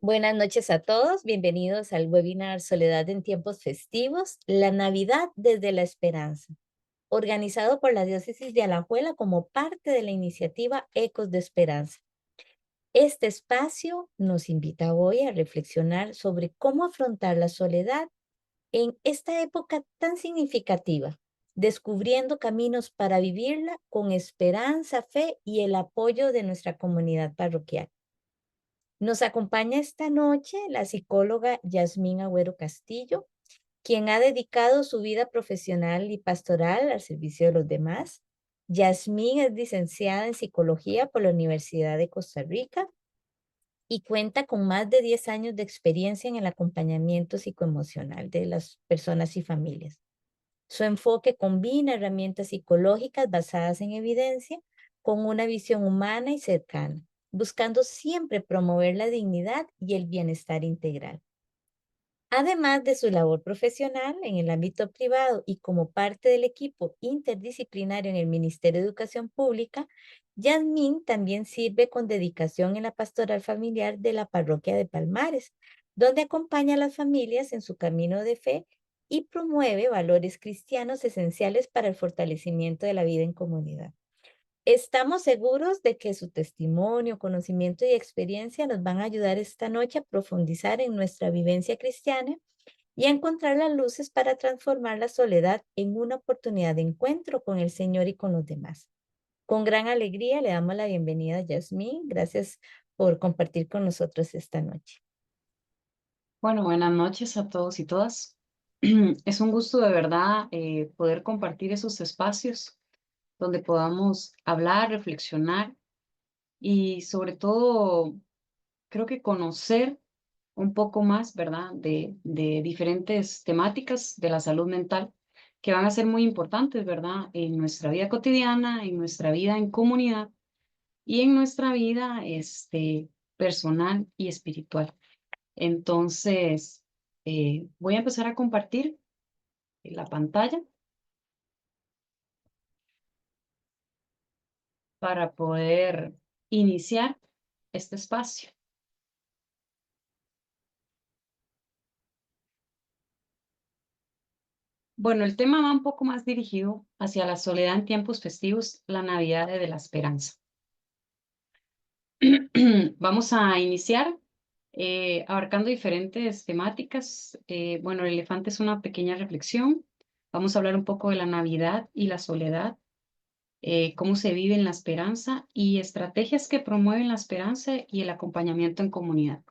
Buenas noches a todos, bienvenidos al webinar Soledad en tiempos festivos, la Navidad desde la esperanza, organizado por la Diócesis de Alajuela como parte de la iniciativa Ecos de Esperanza. Este espacio nos invita hoy a reflexionar sobre cómo afrontar la soledad en esta época tan significativa, descubriendo caminos para vivirla con esperanza, fe y el apoyo de nuestra comunidad parroquial. Nos acompaña esta noche la psicóloga Yasmín Agüero Castillo, quien ha dedicado su vida profesional y pastoral al servicio de los demás. Yasmín es licenciada en psicología por la Universidad de Costa Rica y cuenta con más de 10 años de experiencia en el acompañamiento psicoemocional de las personas y familias. Su enfoque combina herramientas psicológicas basadas en evidencia con una visión humana y cercana, buscando siempre promover la dignidad y el bienestar integral. Además de su labor profesional en el ámbito privado y como parte del equipo interdisciplinario en el Ministerio de Educación Pública, Yasmín también sirve con dedicación en la pastoral familiar de la parroquia de Palmares, donde acompaña a las familias en su camino de fe y promueve valores cristianos esenciales para el fortalecimiento de la vida en comunidad. Estamos seguros de que su testimonio, conocimiento y experiencia nos van a ayudar esta noche a profundizar en nuestra vivencia cristiana y a encontrar las luces para transformar la soledad en una oportunidad de encuentro con el Señor y con los demás. Con gran alegría le damos la bienvenida a Yasmín. Gracias por compartir con nosotros esta noche. Bueno, buenas noches a todos y todas. Es un gusto de verdad poder compartir esos espacios donde podamos hablar, reflexionar y sobre todo creo que conocer un poco más, ¿verdad? De diferentes temáticas de la salud mental que van a ser muy importantes, ¿verdad? En nuestra vida cotidiana, en nuestra vida en comunidad y en nuestra vida personal y espiritual. Entonces, voy a empezar a compartir la pantalla para poder iniciar este espacio. Bueno, el tema va un poco más dirigido hacia la soledad en tiempos festivos, la Navidad de la Esperanza. Vamos a iniciar abarcando diferentes temáticas. Bueno, el elefante es una pequeña reflexión. Vamos a hablar un poco de la Navidad y la soledad, cómo se vive en la esperanza y estrategias que promueven la esperanza y el acompañamiento en comunidad.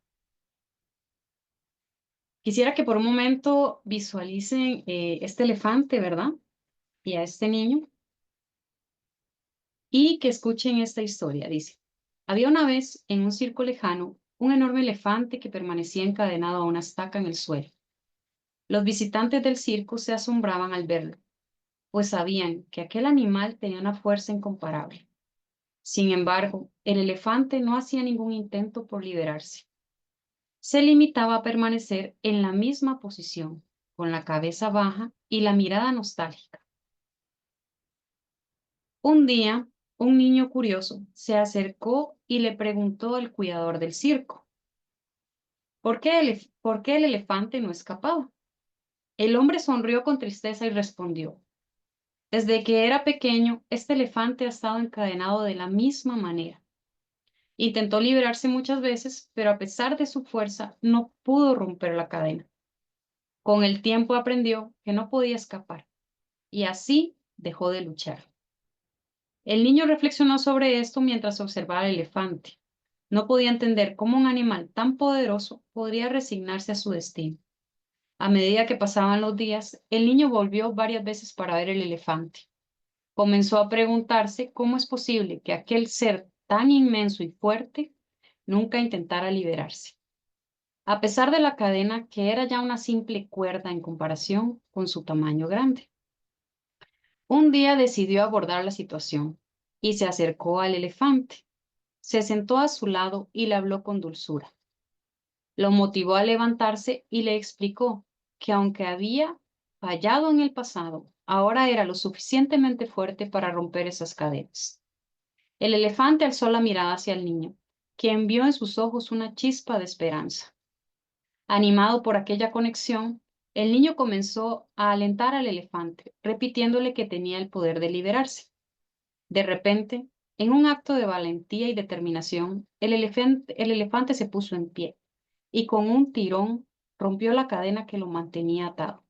Quisiera que por un momento visualicen este elefante, ¿verdad? Y a este niño y que escuchen esta historia. Dice, había una vez en un circo lejano un enorme elefante que permanecía encadenado a una estaca en el suelo. Los visitantes del circo se asombraban al verlo, pues sabían que aquel animal tenía una fuerza incomparable. Sin embargo, el elefante no hacía ningún intento por liberarse. Se limitaba a permanecer en la misma posición, con la cabeza baja y la mirada nostálgica. Un día, un niño curioso se acercó y le preguntó al cuidador del circo, ¿por qué el elefante no escapaba? El hombre sonrió con tristeza y respondió, desde que era pequeño, este elefante ha estado encadenado de la misma manera. Intentó liberarse muchas veces, pero a pesar de su fuerza, no pudo romper la cadena. Con el tiempo aprendió que no podía escapar y así dejó de luchar. El niño reflexionó sobre esto mientras observaba al elefante. No podía entender cómo un animal tan poderoso podría resignarse a su destino. A medida que pasaban los días, el niño volvió varias veces para ver el elefante. Comenzó a preguntarse cómo es posible que aquel ser tan inmenso y fuerte nunca intentara liberarse, a pesar de la cadena que era ya una simple cuerda en comparación con su tamaño grande. Un día decidió abordar la situación y se acercó al elefante. Se sentó a su lado y le habló con dulzura. Lo motivó a levantarse y le explicó que aunque había fallado en el pasado, ahora era lo suficientemente fuerte para romper esas cadenas. El elefante alzó la mirada hacia el niño quien vio en sus ojos una chispa de esperanza. Animado por aquella conexión, el niño comenzó a alentar al elefante, repitiéndole que tenía el poder de liberarse. De repente, en un acto de valentía y determinación, el elefante se puso en pie y con un tirón rompió la cadena que lo mantenía atado.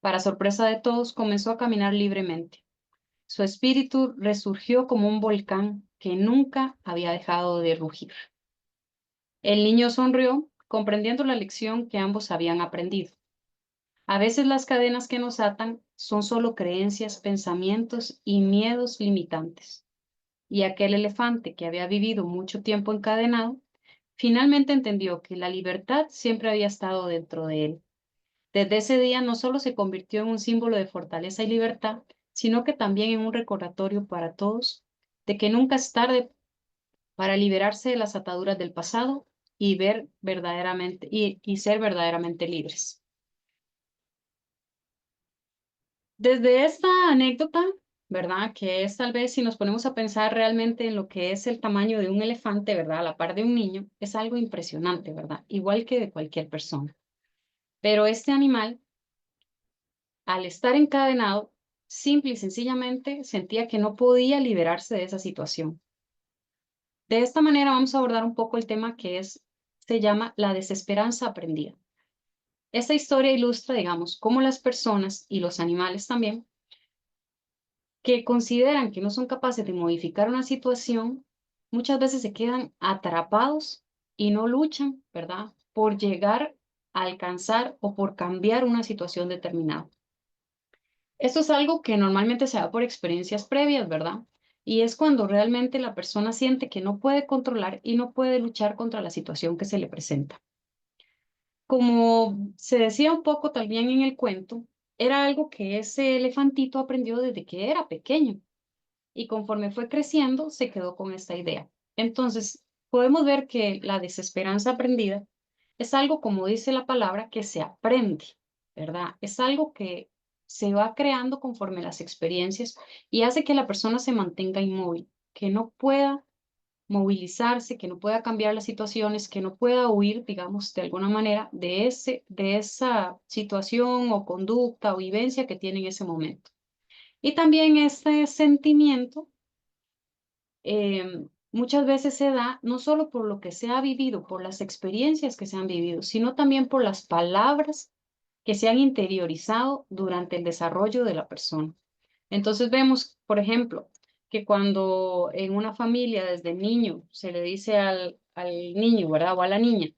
Para sorpresa de todos, comenzó a caminar libremente. Su espíritu resurgió como un volcán que nunca había dejado de rugir. El niño sonrió, comprendiendo la lección que ambos habían aprendido. A veces las cadenas que nos atan son solo creencias, pensamientos y miedos limitantes. Y aquel elefante que había vivido mucho tiempo encadenado, finalmente entendió que la libertad siempre había estado dentro de él. Desde ese día no solo se convirtió en un símbolo de fortaleza y libertad, sino que también en un recordatorio para todos de que nunca es tarde para liberarse de las ataduras del pasado y ver verdaderamente y ser verdaderamente libres. Desde esta anécdota, ¿verdad? Que es tal vez si nos ponemos a pensar realmente en lo que es el tamaño de un elefante, ¿verdad? A la par de un niño, es algo impresionante, ¿verdad? Igual que de cualquier persona. Pero este animal, al estar encadenado, simple y sencillamente sentía que no podía liberarse de esa situación. De esta manera vamos a abordar un poco el tema se llama la desesperanza aprendida. Esta historia ilustra, digamos, cómo las personas y los animales también que consideran que no son capaces de modificar una situación, muchas veces se quedan atrapados y no luchan, ¿verdad? Por llegar a alcanzar o por cambiar una situación determinada. Esto es algo que normalmente se da por experiencias previas, ¿verdad? Y es cuando realmente la persona siente que no puede controlar y no puede luchar contra la situación que se le presenta. Como se decía un poco también en el cuento, era algo que ese elefantito aprendió desde que era pequeño y conforme fue creciendo se quedó con esta idea. Entonces, podemos ver que la desesperanza aprendida es algo, como dice la palabra, que se aprende, ¿verdad? Es algo que se va creando conforme las experiencias y hace que la persona se mantenga inmóvil, que no pueda movilizarse, que no pueda cambiar las situaciones, que no pueda huir, digamos, de alguna manera de esa situación o conducta o vivencia que tiene en ese momento. Y también este sentimiento muchas veces se da no solo por lo que se ha vivido, por las experiencias que se han vivido, sino también por las palabras que se han interiorizado durante el desarrollo de la persona. Entonces vemos, por ejemplo, que cuando en una familia desde niño se le dice al niño, ¿verdad? O a la niña,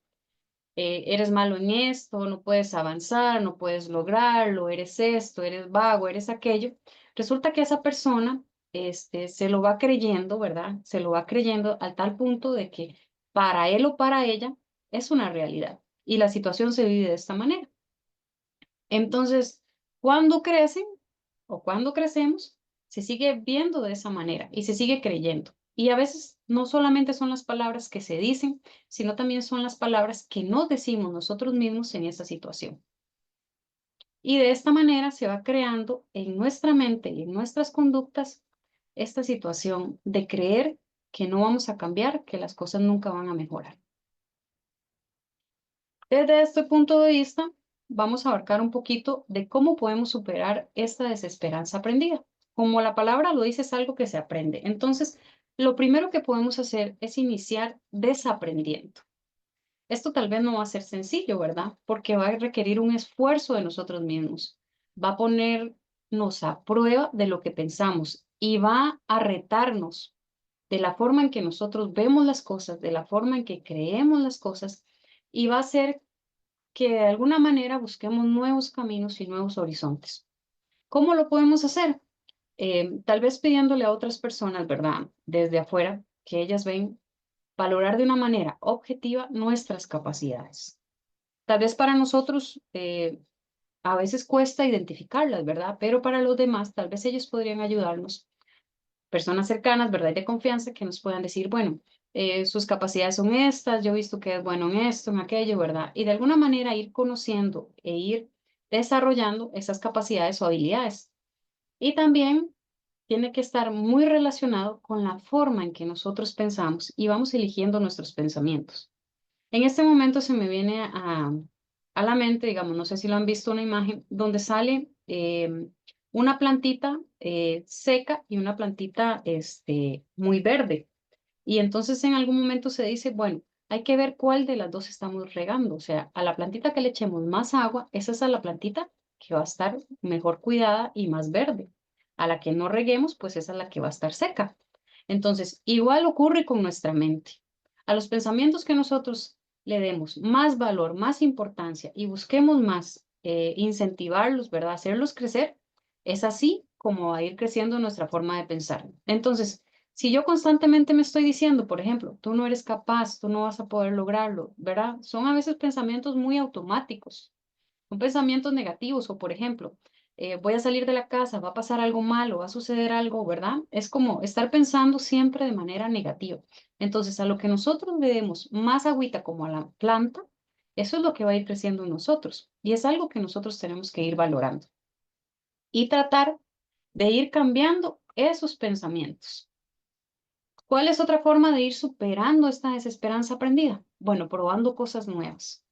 eres malo en esto, no puedes avanzar, no puedes lograrlo, eres esto, eres vago, eres aquello. Resulta que esa persona se lo va creyendo, ¿verdad? Se lo va creyendo al tal punto de que para él o para ella es una realidad y la situación se vive de esta manera. Entonces, cuando crecen o cuando crecemos, se sigue viendo de esa manera y se sigue creyendo. Y a veces no solamente son las palabras que se dicen, sino también son las palabras que nos decimos nosotros mismos en esa situación. Y de esta manera se va creando en nuestra mente y en nuestras conductas esta situación de creer que no vamos a cambiar, que las cosas nunca van a mejorar. Desde este punto de vista, vamos a abarcar un poquito de cómo podemos superar esta desesperanza aprendida. Como la palabra lo dice, es algo que se aprende. Entonces, lo primero que podemos hacer es iniciar desaprendiendo. Esto tal vez no va a ser sencillo, ¿verdad? Porque va a requerir un esfuerzo de nosotros mismos. Va a ponernos a prueba de lo que pensamos y va a retarnos de la forma en que nosotros vemos las cosas, de la forma en que creemos las cosas y va a hacer que de alguna manera busquemos nuevos caminos y nuevos horizontes. ¿Cómo lo podemos hacer? Tal vez pidiéndole a otras personas, ¿verdad? Desde afuera, que ellas ven, valorar de una manera objetiva nuestras capacidades. Tal vez para nosotros a veces cuesta identificarlas, ¿verdad? Pero para los demás, tal vez ellos podrían ayudarnos, personas cercanas, ¿verdad? Y de confianza que nos puedan decir, bueno, sus capacidades son estas, yo he visto que es bueno en esto, en aquello, ¿verdad? Y de alguna manera ir conociendo e ir desarrollando esas capacidades o habilidades. Y también tiene que estar muy relacionado con la forma en que nosotros pensamos y vamos eligiendo nuestros pensamientos. En este momento se me viene a la mente, digamos, no sé si lo han visto, una imagen donde sale una plantita seca y una plantita muy verde. Y entonces en algún momento se dice, bueno, hay que ver cuál de las dos estamos regando. O sea, a la plantita que le echemos más agua, esa es a la plantita que va a estar mejor cuidada y más verde. A la que no reguemos, pues esa es la que va a estar seca. Entonces, igual ocurre con nuestra mente. A los pensamientos que nosotros le demos más valor, más importancia y busquemos más incentivarlos, ¿verdad? Hacerlos crecer, es así como va a ir creciendo nuestra forma de pensar. Entonces, si yo constantemente me estoy diciendo, por ejemplo, tú no eres capaz, tú no vas a poder lograrlo, ¿verdad? Son a veces pensamientos muy automáticos, son pensamientos negativos o, por ejemplo, voy a salir de la casa, va a pasar algo malo, va a suceder algo, ¿verdad? Es como estar pensando siempre de manera negativa. Entonces, a lo que nosotros le demos más agüita como a la planta, eso es lo que va a ir creciendo en nosotros y es algo que nosotros tenemos que ir valorando y tratar de ir cambiando esos pensamientos. ¿Cuál es otra forma de ir superando esta desesperanza aprendida? Bueno, probando cosas nuevas.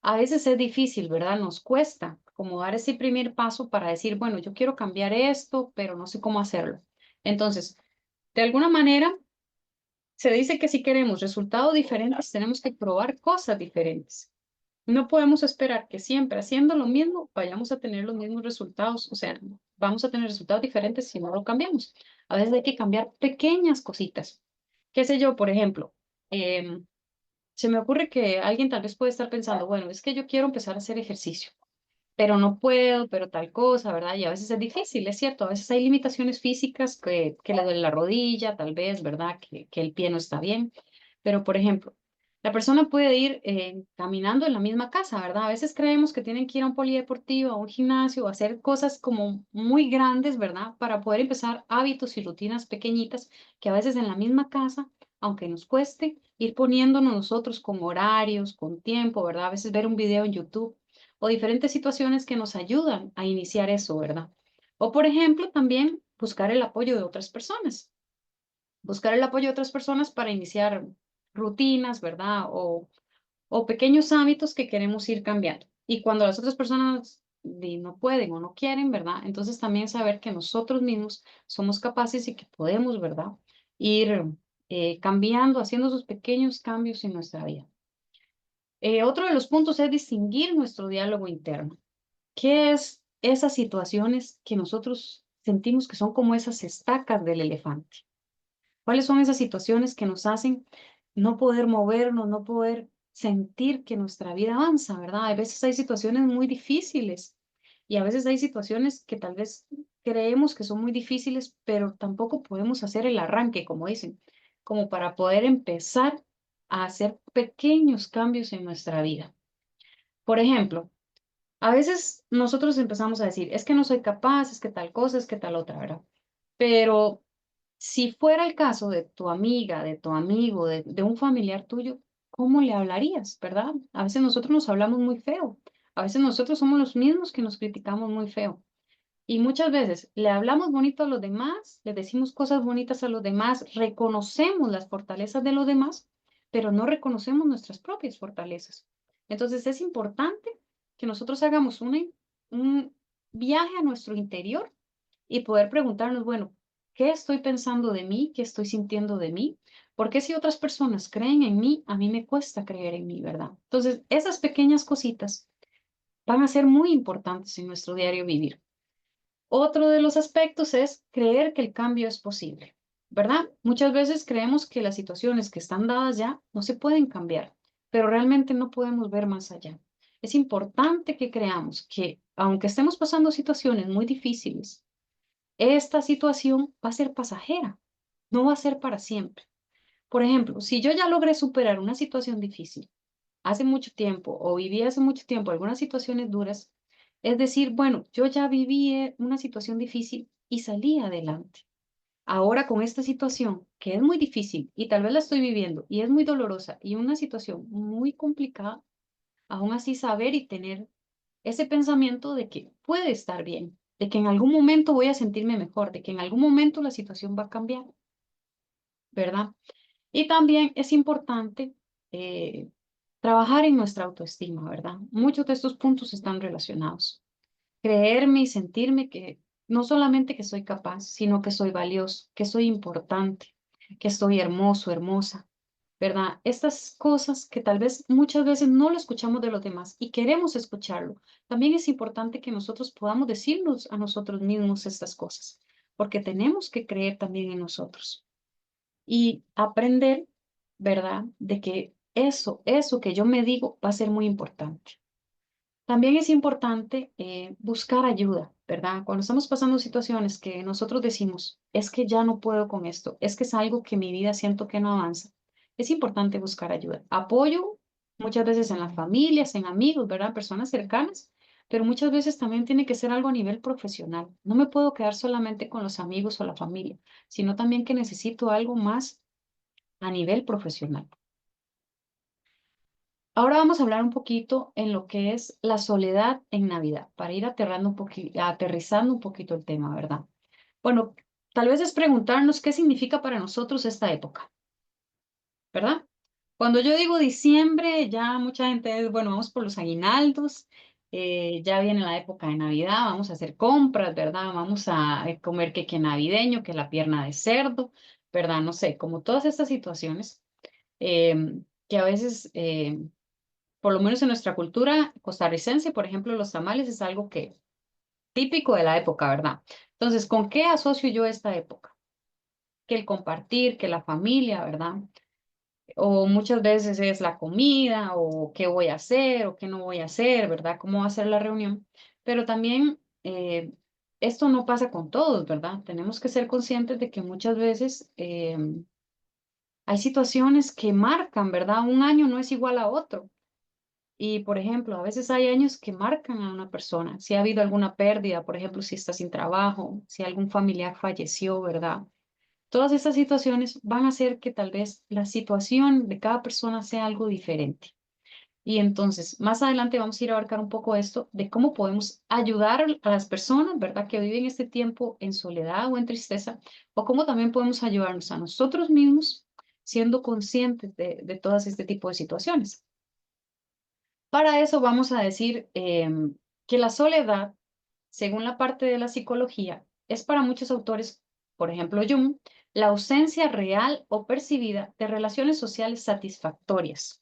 A veces es difícil, ¿verdad? Nos cuesta como dar ese primer paso para decir, bueno, yo quiero cambiar esto, pero no sé cómo hacerlo. Entonces, de alguna manera, se dice que si queremos resultados diferentes, tenemos que probar cosas diferentes. No podemos esperar que siempre haciendo lo mismo vayamos a tener los mismos resultados, o sea, vamos a tener resultados diferentes si no lo cambiamos. A veces hay que cambiar pequeñas cositas. Qué sé yo, por ejemplo, se me ocurre que alguien tal vez puede estar pensando, bueno, es que yo quiero empezar a hacer ejercicio, pero no puedo, pero tal cosa, ¿verdad? Y a veces es difícil, es cierto, a veces hay limitaciones físicas que le duele la rodilla, tal vez, ¿verdad? Que el pie no está bien. Pero, por ejemplo, la persona puede ir caminando en la misma casa, ¿verdad? A veces creemos que tienen que ir a un polideportivo, a un gimnasio, o hacer cosas como muy grandes, ¿verdad? Para poder empezar hábitos y rutinas pequeñitas que a veces en la misma casa, aunque nos cueste, ir poniéndonos nosotros con horarios, con tiempo, ¿verdad? A veces ver un video en YouTube o diferentes situaciones que nos ayudan a iniciar eso, ¿verdad? O, por ejemplo, también buscar el apoyo de otras personas, buscar el apoyo de otras personas para iniciar rutinas, ¿verdad? O pequeños hábitos que queremos ir cambiando. Y cuando las otras personas no pueden o no quieren, ¿verdad? Entonces también saber que nosotros mismos somos capaces y que podemos, ¿verdad? Ir cambiando, haciendo esos pequeños cambios en nuestra vida. Otro de los puntos es distinguir nuestro diálogo interno. ¿Qué es esas situaciones que nosotros sentimos que son como esas estacas del elefante? ¿Cuáles son esas situaciones que nos hacen no poder movernos, no poder sentir que nuestra vida avanza, ¿verdad? A veces hay situaciones muy difíciles y a veces hay situaciones que tal vez creemos que son muy difíciles, pero tampoco podemos hacer el arranque, como dicen, como para poder empezar a hacer pequeños cambios en nuestra vida. Por ejemplo, a veces nosotros empezamos a decir, es que no soy capaz, es que tal cosa, es que tal otra, ¿verdad? Pero si fuera el caso de tu amiga, de tu amigo, de un familiar tuyo, ¿cómo le hablarías, verdad? A veces nosotros nos hablamos muy feo. A veces nosotros somos los mismos que nos criticamos muy feo. Y muchas veces le hablamos bonito a los demás, le decimos cosas bonitas a los demás, reconocemos las fortalezas de los demás, pero no reconocemos nuestras propias fortalezas. Entonces es importante que nosotros hagamos un viaje a nuestro interior y poder preguntarnos, bueno, ¿qué estoy pensando de mí? ¿Qué estoy sintiendo de mí? Porque si otras personas creen en mí, a mí me cuesta creer en mí, ¿verdad? Entonces, esas pequeñas cositas van a ser muy importantes en nuestro diario vivir. Otro de los aspectos es creer que el cambio es posible, ¿verdad? Muchas veces creemos que las situaciones que están dadas ya no se pueden cambiar, pero realmente no podemos ver más allá. Es importante que creamos que, aunque estemos pasando situaciones muy difíciles, esta situación va a ser pasajera, no va a ser para siempre. Por ejemplo, si yo ya logré superar una situación difícil hace mucho tiempo o viví hace mucho tiempo algunas situaciones duras, es decir, bueno, yo ya viví una situación difícil y salí adelante. Ahora con esta situación, que es muy difícil y tal vez la estoy viviendo y es muy dolorosa y una situación muy complicada, aún así saber y tener ese pensamiento de que puede estar bien. de que en algún momento voy a sentirme mejor, de que en algún momento la situación va a cambiar, ¿verdad? Y también es importante eh, trabajar en nuestra autoestima, ¿verdad? Muchos de estos puntos están relacionados. Creerme y sentirme que no solamente que soy capaz, sino que soy valioso, que soy importante, que soy hermoso, hermosa, ¿verdad? Estas cosas que tal vez muchas veces no lo escuchamos de los demás y queremos escucharlo. También es importante que nosotros podamos decirnos a nosotros mismos estas cosas, porque tenemos que creer también en nosotros y aprender, ¿verdad? De que eso que yo me digo va a ser muy importante. También es importante buscar ayuda, ¿verdad? Cuando estamos pasando situaciones que nosotros decimos, es que ya no puedo con esto, es que es algo que mi vida siento que no avanza, es importante buscar ayuda. Apoyo muchas veces en las familias, en amigos, ¿verdad? Personas cercanas, pero muchas veces también tiene que ser algo a nivel profesional. No me puedo quedar solamente con los amigos o la familia, sino también que necesito algo más a nivel profesional. Ahora vamos a hablar un poquito en lo que es la soledad en Navidad, para ir aterrizando un poquito el tema, ¿verdad? Bueno, tal vez es preguntarnos qué significa para nosotros esta época, ¿verdad? Cuando yo digo diciembre, ya mucha gente es, bueno, vamos por los aguinaldos, ya viene la época de Navidad, vamos a hacer compras, ¿verdad? Vamos a comer que navideño, que la pierna de cerdo, ¿verdad? No sé, como todas estas situaciones que a veces por lo menos en nuestra cultura costarricense, por ejemplo, los tamales es algo que típico de la época, ¿verdad? Entonces, ¿con qué asocio yo esta época? Que el compartir, que la familia, ¿verdad? O muchas veces es la comida, o qué voy a hacer, o qué no voy a hacer, ¿verdad? ¿Cómo va a ser la reunión? Pero también esto no pasa con todos, ¿verdad? Tenemos que ser conscientes de que muchas veces hay situaciones que marcan, ¿verdad? Un año no es igual a otro. Y, por ejemplo, a veces hay años que marcan a una persona. Si ha habido alguna pérdida, por ejemplo, si está sin trabajo, si algún familiar falleció, ¿verdad? Todas estas situaciones van a hacer que tal vez la situación de cada persona sea algo diferente. Y entonces, más adelante vamos a ir a abarcar un poco esto de cómo podemos ayudar a las personas, ¿verdad?, que viven este tiempo en soledad o en tristeza, o cómo también podemos ayudarnos a nosotros mismos siendo conscientes de todas este tipo de situaciones. Para eso vamos a decir que la soledad, según la parte de la psicología, es para muchos autores, por ejemplo Jung, la ausencia real o percibida de relaciones sociales satisfactorias.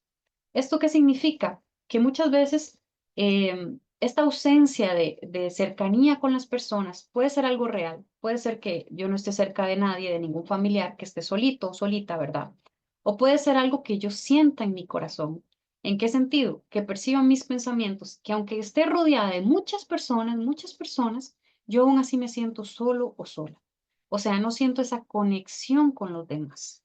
¿Esto qué significa? Que muchas veces esta ausencia de cercanía con las personas puede ser algo real, puede ser que yo no esté cerca de nadie, de ningún familiar, que esté solito o solita, ¿verdad? O puede ser algo que yo sienta en mi corazón. ¿En qué sentido? Que perciba mis pensamientos, que aunque esté rodeada de muchas personas, yo aún así me siento solo o sola. O sea, no siento esa conexión con los demás.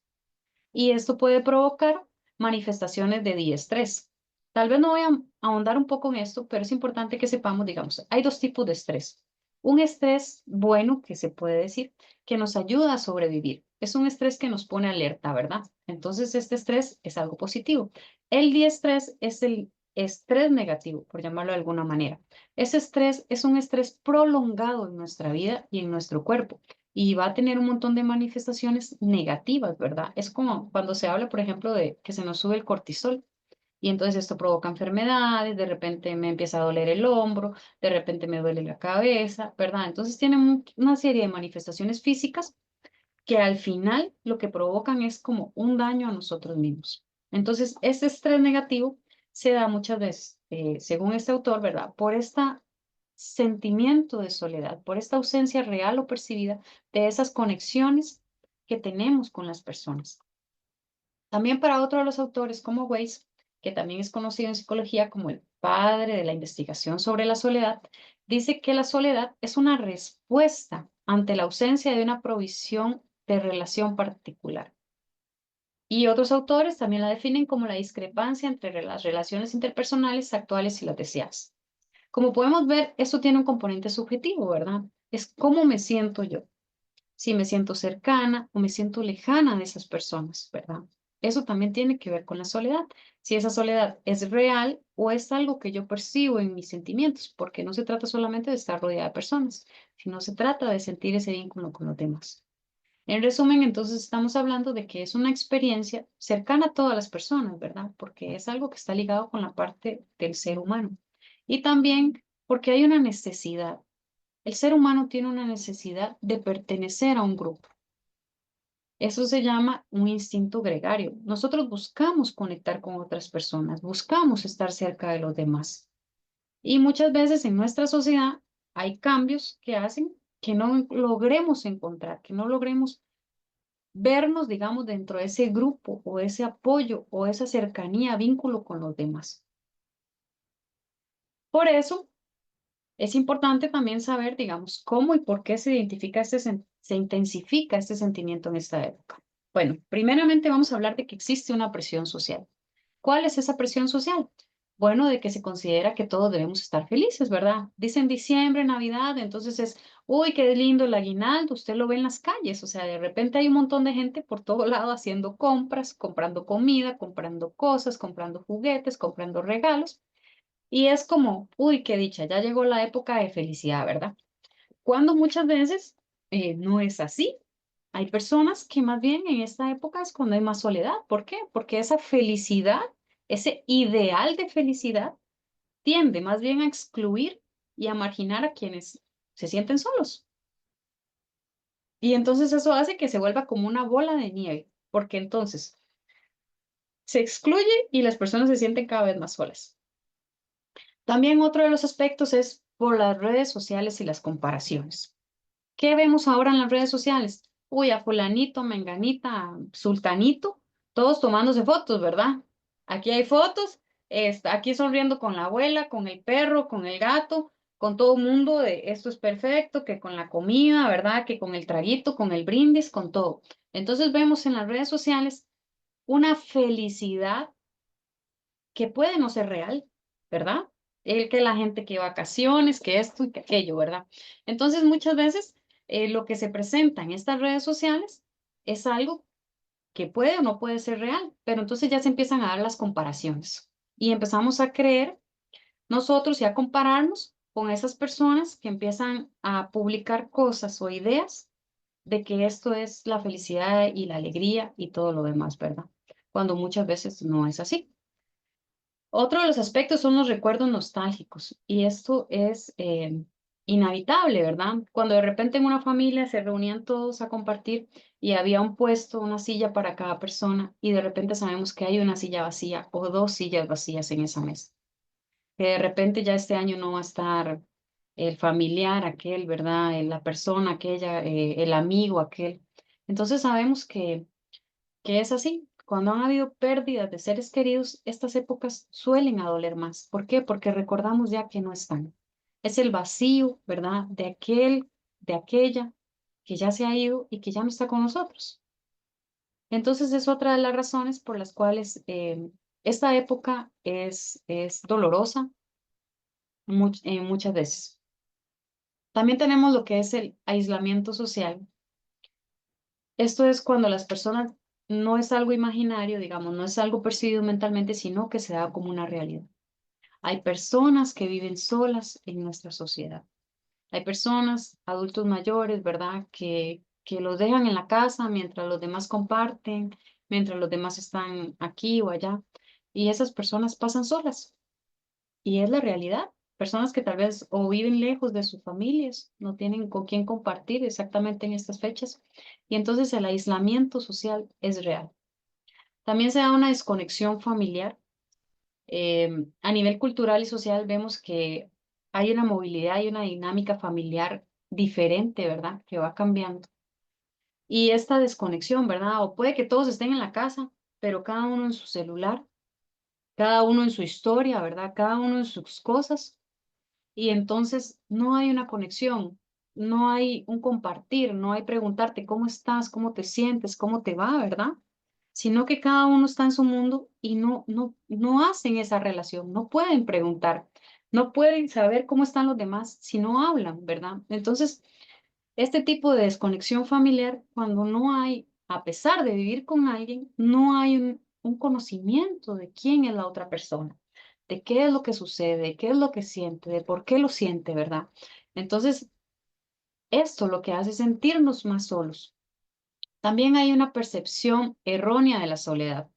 Y esto puede provocar manifestaciones de diestrés. Tal vez no voy a ahondar un poco en esto, pero es importante que sepamos, digamos, hay dos tipos de estrés. Un estrés bueno, que se puede decir, que nos ayuda a sobrevivir. Es un estrés que nos pone alerta, ¿verdad? Entonces, este estrés es algo positivo. El diestrés es el estrés negativo, por llamarlo de alguna manera. Ese estrés es un estrés prolongado en nuestra vida y en nuestro cuerpo y va a tener un montón de manifestaciones negativas, ¿verdad? Es como cuando se habla, por ejemplo, de que se nos sube el cortisol y entonces esto provoca enfermedades, de repente me empieza a doler el hombro, de repente me duele la cabeza, ¿verdad? Entonces tiene una serie de manifestaciones físicas que al final lo que provocan es como un daño a nosotros mismos. Entonces, ese estrés negativo se da muchas veces, según este autor, ¿verdad? Por este sentimiento de soledad, por esta ausencia real o percibida de esas conexiones que tenemos con las personas. También para otro de los autores como Weiss, que también es conocido en psicología como el padre de la investigación sobre la soledad, dice que la soledad es una respuesta ante la ausencia de una provisión de relación particular. Y otros autores también la definen como la discrepancia entre las relaciones interpersonales actuales y las deseadas. Como podemos ver, esto tiene un componente subjetivo, ¿verdad? Es cómo me siento yo, si me siento cercana o me siento lejana de esas personas, ¿verdad? eso también tiene que ver con la soledad. Si esa soledad es real o es algo que yo percibo en mis sentimientos, porque no se trata solamente de estar rodeada de personas, sino se trata de sentir ese vínculo con los demás. En resumen, entonces estamos hablando de que es una experiencia cercana a todas las personas, ¿verdad? Porque es algo que está ligado con la parte del ser humano. Y también porque hay una necesidad. El ser humano tiene una necesidad de pertenecer a un grupo. Eso se llama un instinto gregario. Nosotros buscamos conectar con otras personas, buscamos estar cerca de los demás. Y muchas veces en nuestra sociedad hay cambios que hacen que no logremos encontrar, que no logremos vernos, digamos, dentro de ese grupo o ese apoyo o esa cercanía, vínculo con los demás. Por eso es importante también saber, digamos, cómo y por qué se identifica se intensifica este sentimiento en esta época. Bueno, primeramente vamos a hablar de que existe una presión social. ¿Cuál es esa presión social? Bueno, de que se considera que todos debemos estar felices, ¿verdad? Dicen diciembre, Navidad, entonces es, uy, qué lindo el aguinaldo, usted lo ve en las calles, o sea, de repente hay un montón de gente por todo lado haciendo compras, comprando comida, comprando cosas, comprando juguetes, comprando regalos, y es como, uy, qué dicha, ya llegó la época de felicidad, ¿verdad? Cuando muchas veces no es así. Hay personas que más bien en esta época es cuando hay más soledad. ¿Por qué? Porque esa felicidad, ese ideal de felicidad, tiende más bien a excluir y a marginar a quienes se sienten solos. Y entonces eso hace que se vuelva como una bola de nieve, porque entonces se excluye y las personas se sienten cada vez más solas. También otro de los aspectos es por las redes sociales y las comparaciones. ¿Qué vemos ahora en las redes sociales? Uy, a fulanito, menganita, sultanito, todos tomándose fotos, ¿verdad? Aquí hay fotos, aquí sonriendo con la abuela, con el perro, con el gato, con todo el mundo de esto es perfecto, que con la comida, ¿verdad? Que con el traguito, con el brindis, con todo. Entonces vemos en las redes sociales una felicidad que puede no ser real, ¿verdad? El que la gente que vacaciones, que esto y que aquello, ¿verdad? Entonces, muchas veces lo que se presenta en estas redes sociales es algo que puede o no puede ser real, pero entonces ya se empiezan a dar las comparaciones y empezamos a creer nosotros y a compararnos con esas personas que empiezan a publicar cosas o ideas de que esto es la felicidad y la alegría y todo lo demás, ¿verdad? Cuando muchas veces no es así. Otro de los aspectos son los recuerdos nostálgicos y esto es inhabitable, ¿verdad? Cuando de repente en una familia se reunían todos a compartir y había un puesto, una silla para cada persona y de repente sabemos que hay una silla vacía o dos sillas vacías en esa mesa. Que de repente ya este año no va a estar el familiar aquel, ¿verdad? La persona aquella, el amigo aquel. Entonces sabemos que es así. Cuando han habido pérdidas de seres queridos, estas épocas suelen a doler más. ¿Por qué? Porque recordamos ya que no están. Es el vacío, ¿verdad? De aquel, de aquella que ya se ha ido y que ya no está con nosotros. Entonces es otra de las razones por las cuales esta época es dolorosa muchas veces. También tenemos lo que es el aislamiento social. Esto es cuando las personas no es algo imaginario, digamos, no es algo percibido mentalmente, sino que se da como una realidad. Hay personas que viven solas en nuestra sociedad. Hay personas, adultos mayores, ¿verdad?, que los dejan en la casa mientras los demás comparten, mientras los demás están aquí o allá. Y esas personas pasan solas. Y es la realidad. Personas que tal vez o viven lejos de sus familias, no tienen con quién compartir exactamente en estas fechas. Y entonces el aislamiento social es real. También se da una desconexión familiar. A nivel cultural y social vemos que hay una movilidad y una dinámica familiar diferente, ¿verdad? Que va cambiando. Y esta desconexión, ¿verdad? O puede que todos estén en la casa, pero cada uno en su celular, cada uno en su historia, ¿verdad? Cada uno en sus cosas. Y entonces no hay una conexión, no hay un compartir, no hay preguntarte cómo estás, cómo te sientes, cómo te va, ¿verdad? Sino que cada uno está en su mundo y no hacen esa relación, no pueden preguntar, no pueden saber cómo están los demás si no hablan, ¿verdad? Entonces, este tipo de desconexión familiar, cuando no hay a pesar de vivir con alguien, no hay un conocimiento de quién es la otra persona, de qué es lo que sucede, de qué es lo que siente, de por qué lo siente, ¿verdad? Entonces, esto lo que hace es sentirnos más solos. También hay una percepción errónea de la soledad.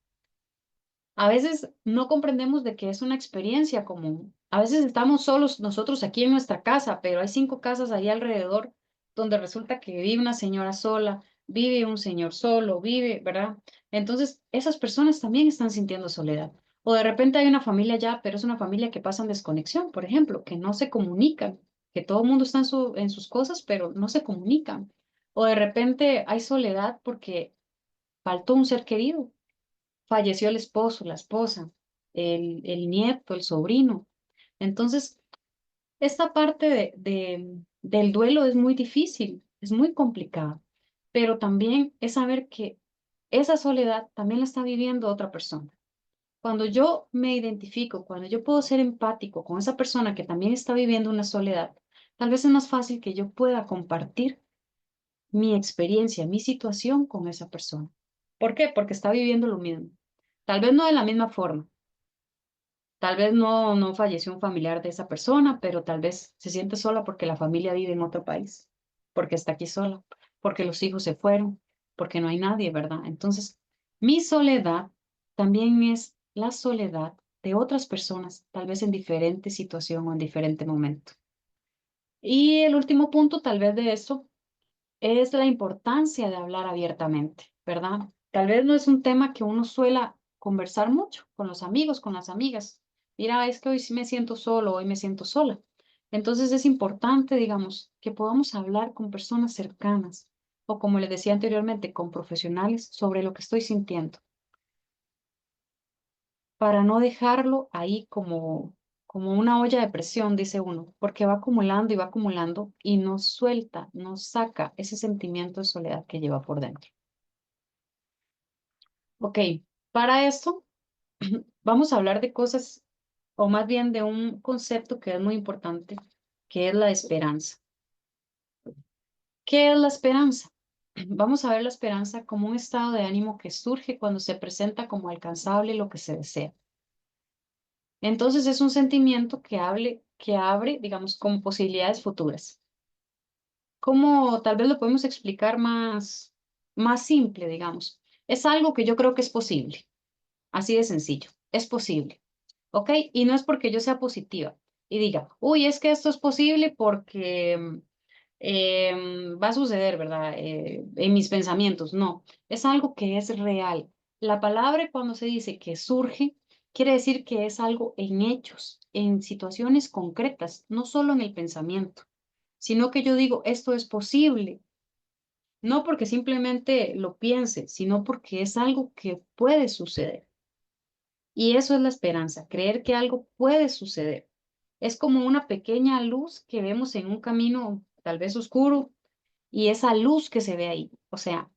A veces no comprendemos de que es una experiencia común. A veces estamos solos nosotros aquí en nuestra casa, pero hay 5 casas ahí alrededor donde resulta que vive una señora sola, vive un señor solo, vive, ¿verdad? Entonces, esas personas también están sintiendo soledad. O de repente hay una familia ya, pero es una familia que pasa en desconexión, por ejemplo, que no se comunican, que todo el mundo está en sus cosas, pero no se comunican. O de repente hay soledad porque faltó un ser querido, falleció el esposo, la esposa, el nieto, el sobrino. Entonces, esta parte del duelo es muy difícil, es muy complicada, pero también es saber que esa soledad también la está viviendo otra persona. Cuando yo me identifico, cuando yo puedo ser empático con esa persona que también está viviendo una soledad, tal vez es más fácil que yo pueda compartir mi experiencia, mi situación con esa persona. ¿Por qué? Porque está viviendo lo mismo. Tal vez no de la misma forma. Tal vez no falleció un familiar de esa persona, pero tal vez se siente sola porque la familia vive en otro país, porque está aquí sola, porque los hijos se fueron, porque no hay nadie, ¿verdad? Entonces, mi soledad también es la soledad de otras personas, tal vez en diferente situación o en diferente momento. Y el último punto, tal vez de esto, es la importancia de hablar abiertamente, ¿verdad? Tal vez no es un tema que uno suela conversar mucho con los amigos, con las amigas. Mira, es que hoy sí me siento solo, hoy me siento sola. Entonces es importante, digamos, que podamos hablar con personas cercanas o, como les decía anteriormente, con profesionales sobre lo que estoy sintiendo, para no dejarlo ahí como una olla de presión, dice uno, porque va acumulando y va acumulando y no suelta, no saca ese sentimiento de soledad que lleva por dentro. Ok, para esto vamos a hablar de cosas, o más bien de un concepto que es muy importante, que es la esperanza. ¿Qué es la esperanza? Vamos a ver la esperanza como un estado de ánimo que surge cuando se presenta como alcanzable lo que se desea. Entonces es un sentimiento que abre, digamos, con posibilidades futuras. ¿Cómo tal vez lo podemos explicar más simple, digamos? Es algo que yo creo que es posible, así de sencillo, es posible. ¿Ok? Y no es porque yo sea positiva y diga, uy, es que esto es posible porque va a suceder, ¿verdad? En mis pensamientos. No, es algo que es real. La palabra cuando se dice que surge, quiere decir que es algo en hechos, en situaciones concretas, no solo en el pensamiento, sino que yo digo, esto es posible. No porque simplemente lo piense, sino porque es algo que puede suceder. Y eso es la esperanza, creer que algo puede suceder. Es como una pequeña luz que vemos en un camino tal vez oscuro y esa luz que se ve ahí. O sea,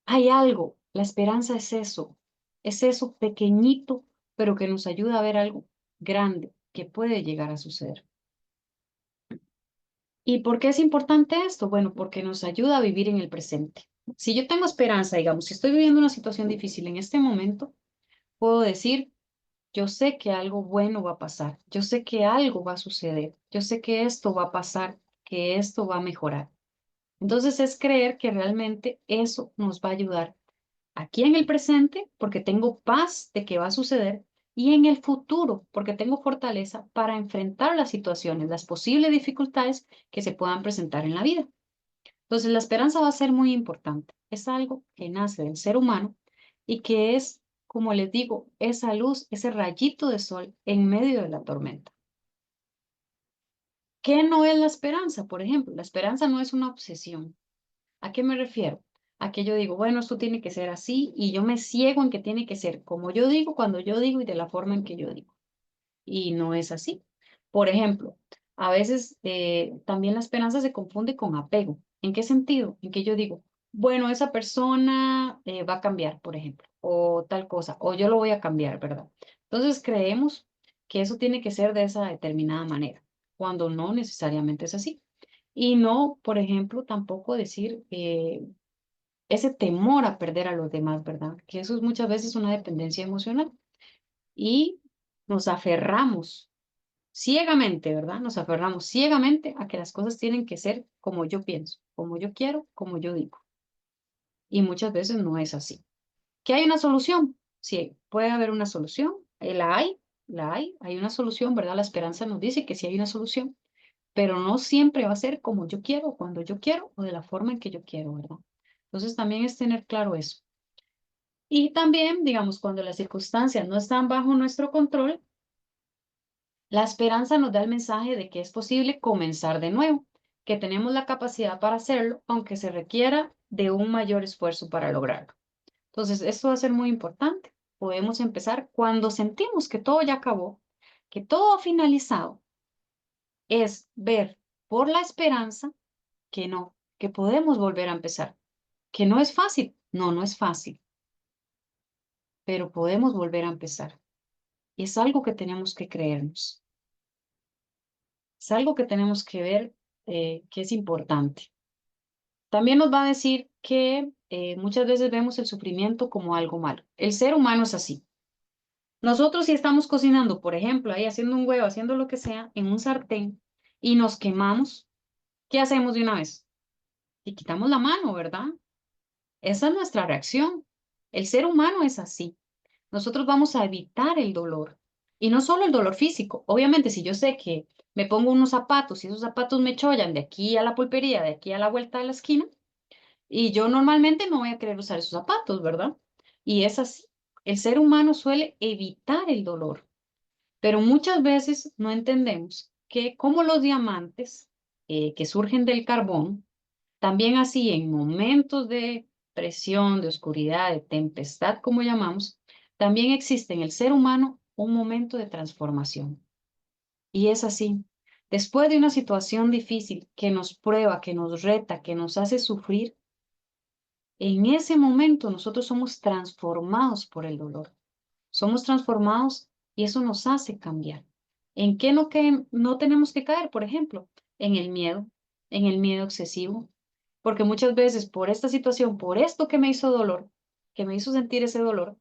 hay algo. La esperanza es eso pequeñito, pero que nos ayuda a ver algo grande que puede llegar a suceder. ¿Y por qué es importante esto? Bueno, porque nos ayuda a vivir en el presente. Si yo tengo esperanza, digamos, si estoy viviendo una situación difícil en este momento, puedo decir, yo sé que algo bueno va a pasar, yo sé que algo va a suceder, yo sé que esto va a pasar, que esto va a mejorar. Entonces es creer que realmente eso nos va a ayudar aquí en el presente, porque tengo paz de que va a suceder, y en el futuro, porque tengo fortaleza para enfrentar las situaciones, las posibles dificultades que se puedan presentar en la vida. Entonces la esperanza va a ser muy importante. Es algo que nace del ser humano y que es, como les digo, esa luz, ese rayito de sol en medio de la tormenta. ¿Qué no es la esperanza? Por ejemplo, la esperanza no es una obsesión. ¿A qué me refiero? A que yo digo, bueno, esto tiene que ser así y yo me ciego en que tiene que ser como yo digo, cuando yo digo y de la forma en que yo digo. Y no es así. Por ejemplo, a veces también la esperanza se confunde con apego. ¿En qué sentido? En que yo digo, bueno, esa persona va a cambiar, por ejemplo, o tal cosa, o yo lo voy a cambiar, ¿verdad? Entonces creemos que eso tiene que ser de esa determinada manera, cuando no necesariamente es así. Y no, por ejemplo, tampoco decir, ese temor a perder a los demás, ¿verdad? Que eso es muchas veces una dependencia emocional y nos aferramos ciegamente, ¿verdad? Nos aferramos ciegamente a que las cosas tienen que ser como yo pienso, como yo quiero, como yo digo. Y muchas veces no es así. ¿Que hay una solución? Sí, puede haber una solución. Hay una solución, ¿verdad? La esperanza nos dice que sí hay una solución, pero no siempre va a ser como yo quiero, cuando yo quiero o de la forma en que yo quiero, ¿verdad? Entonces también es tener claro eso. Y también, digamos, cuando las circunstancias no están bajo nuestro control, la esperanza nos da el mensaje de que es posible comenzar de nuevo, que tenemos la capacidad para hacerlo, aunque se requiera de un mayor esfuerzo para lograrlo. Entonces, esto va a ser muy importante. Podemos empezar cuando sentimos que todo ya acabó, que todo ha finalizado, es ver por la esperanza que no, que podemos volver a empezar, que no es fácil, no, no es fácil, pero podemos volver a empezar. Y es algo que tenemos que creernos, es algo que tenemos que ver que es importante. También nos va a decir que muchas veces vemos el sufrimiento como algo malo. El ser humano es así. Nosotros si estamos cocinando, por ejemplo, ahí haciendo un huevo, haciendo lo que sea, en un sartén y nos quemamos, ¿qué hacemos de una vez? Y quitamos la mano, ¿verdad? Esa es nuestra reacción. El ser humano es así. Nosotros vamos a evitar el dolor. Y no solo el dolor físico. Obviamente, si yo sé que me pongo unos zapatos y esos zapatos me chollan de aquí a la pulpería, de aquí a la vuelta de la esquina, y yo normalmente no voy a querer usar esos zapatos, ¿verdad? Y es así. El ser humano suele evitar el dolor. Pero muchas veces no entendemos que como los diamantes que surgen del carbón, también así en momentos de presión, de oscuridad, de tempestad, como llamamos, también existe en el ser humano un momento de transformación. Y es así. Después de una situación difícil que nos prueba, que nos reta, que nos hace sufrir, en ese momento nosotros somos transformados por el dolor. Somos transformados y eso nos hace cambiar. ¿En qué no tenemos que caer, por ejemplo? En el miedo excesivo, porque muchas veces por esta situación, por esto que me hizo dolor, que me hizo sentir ese dolor,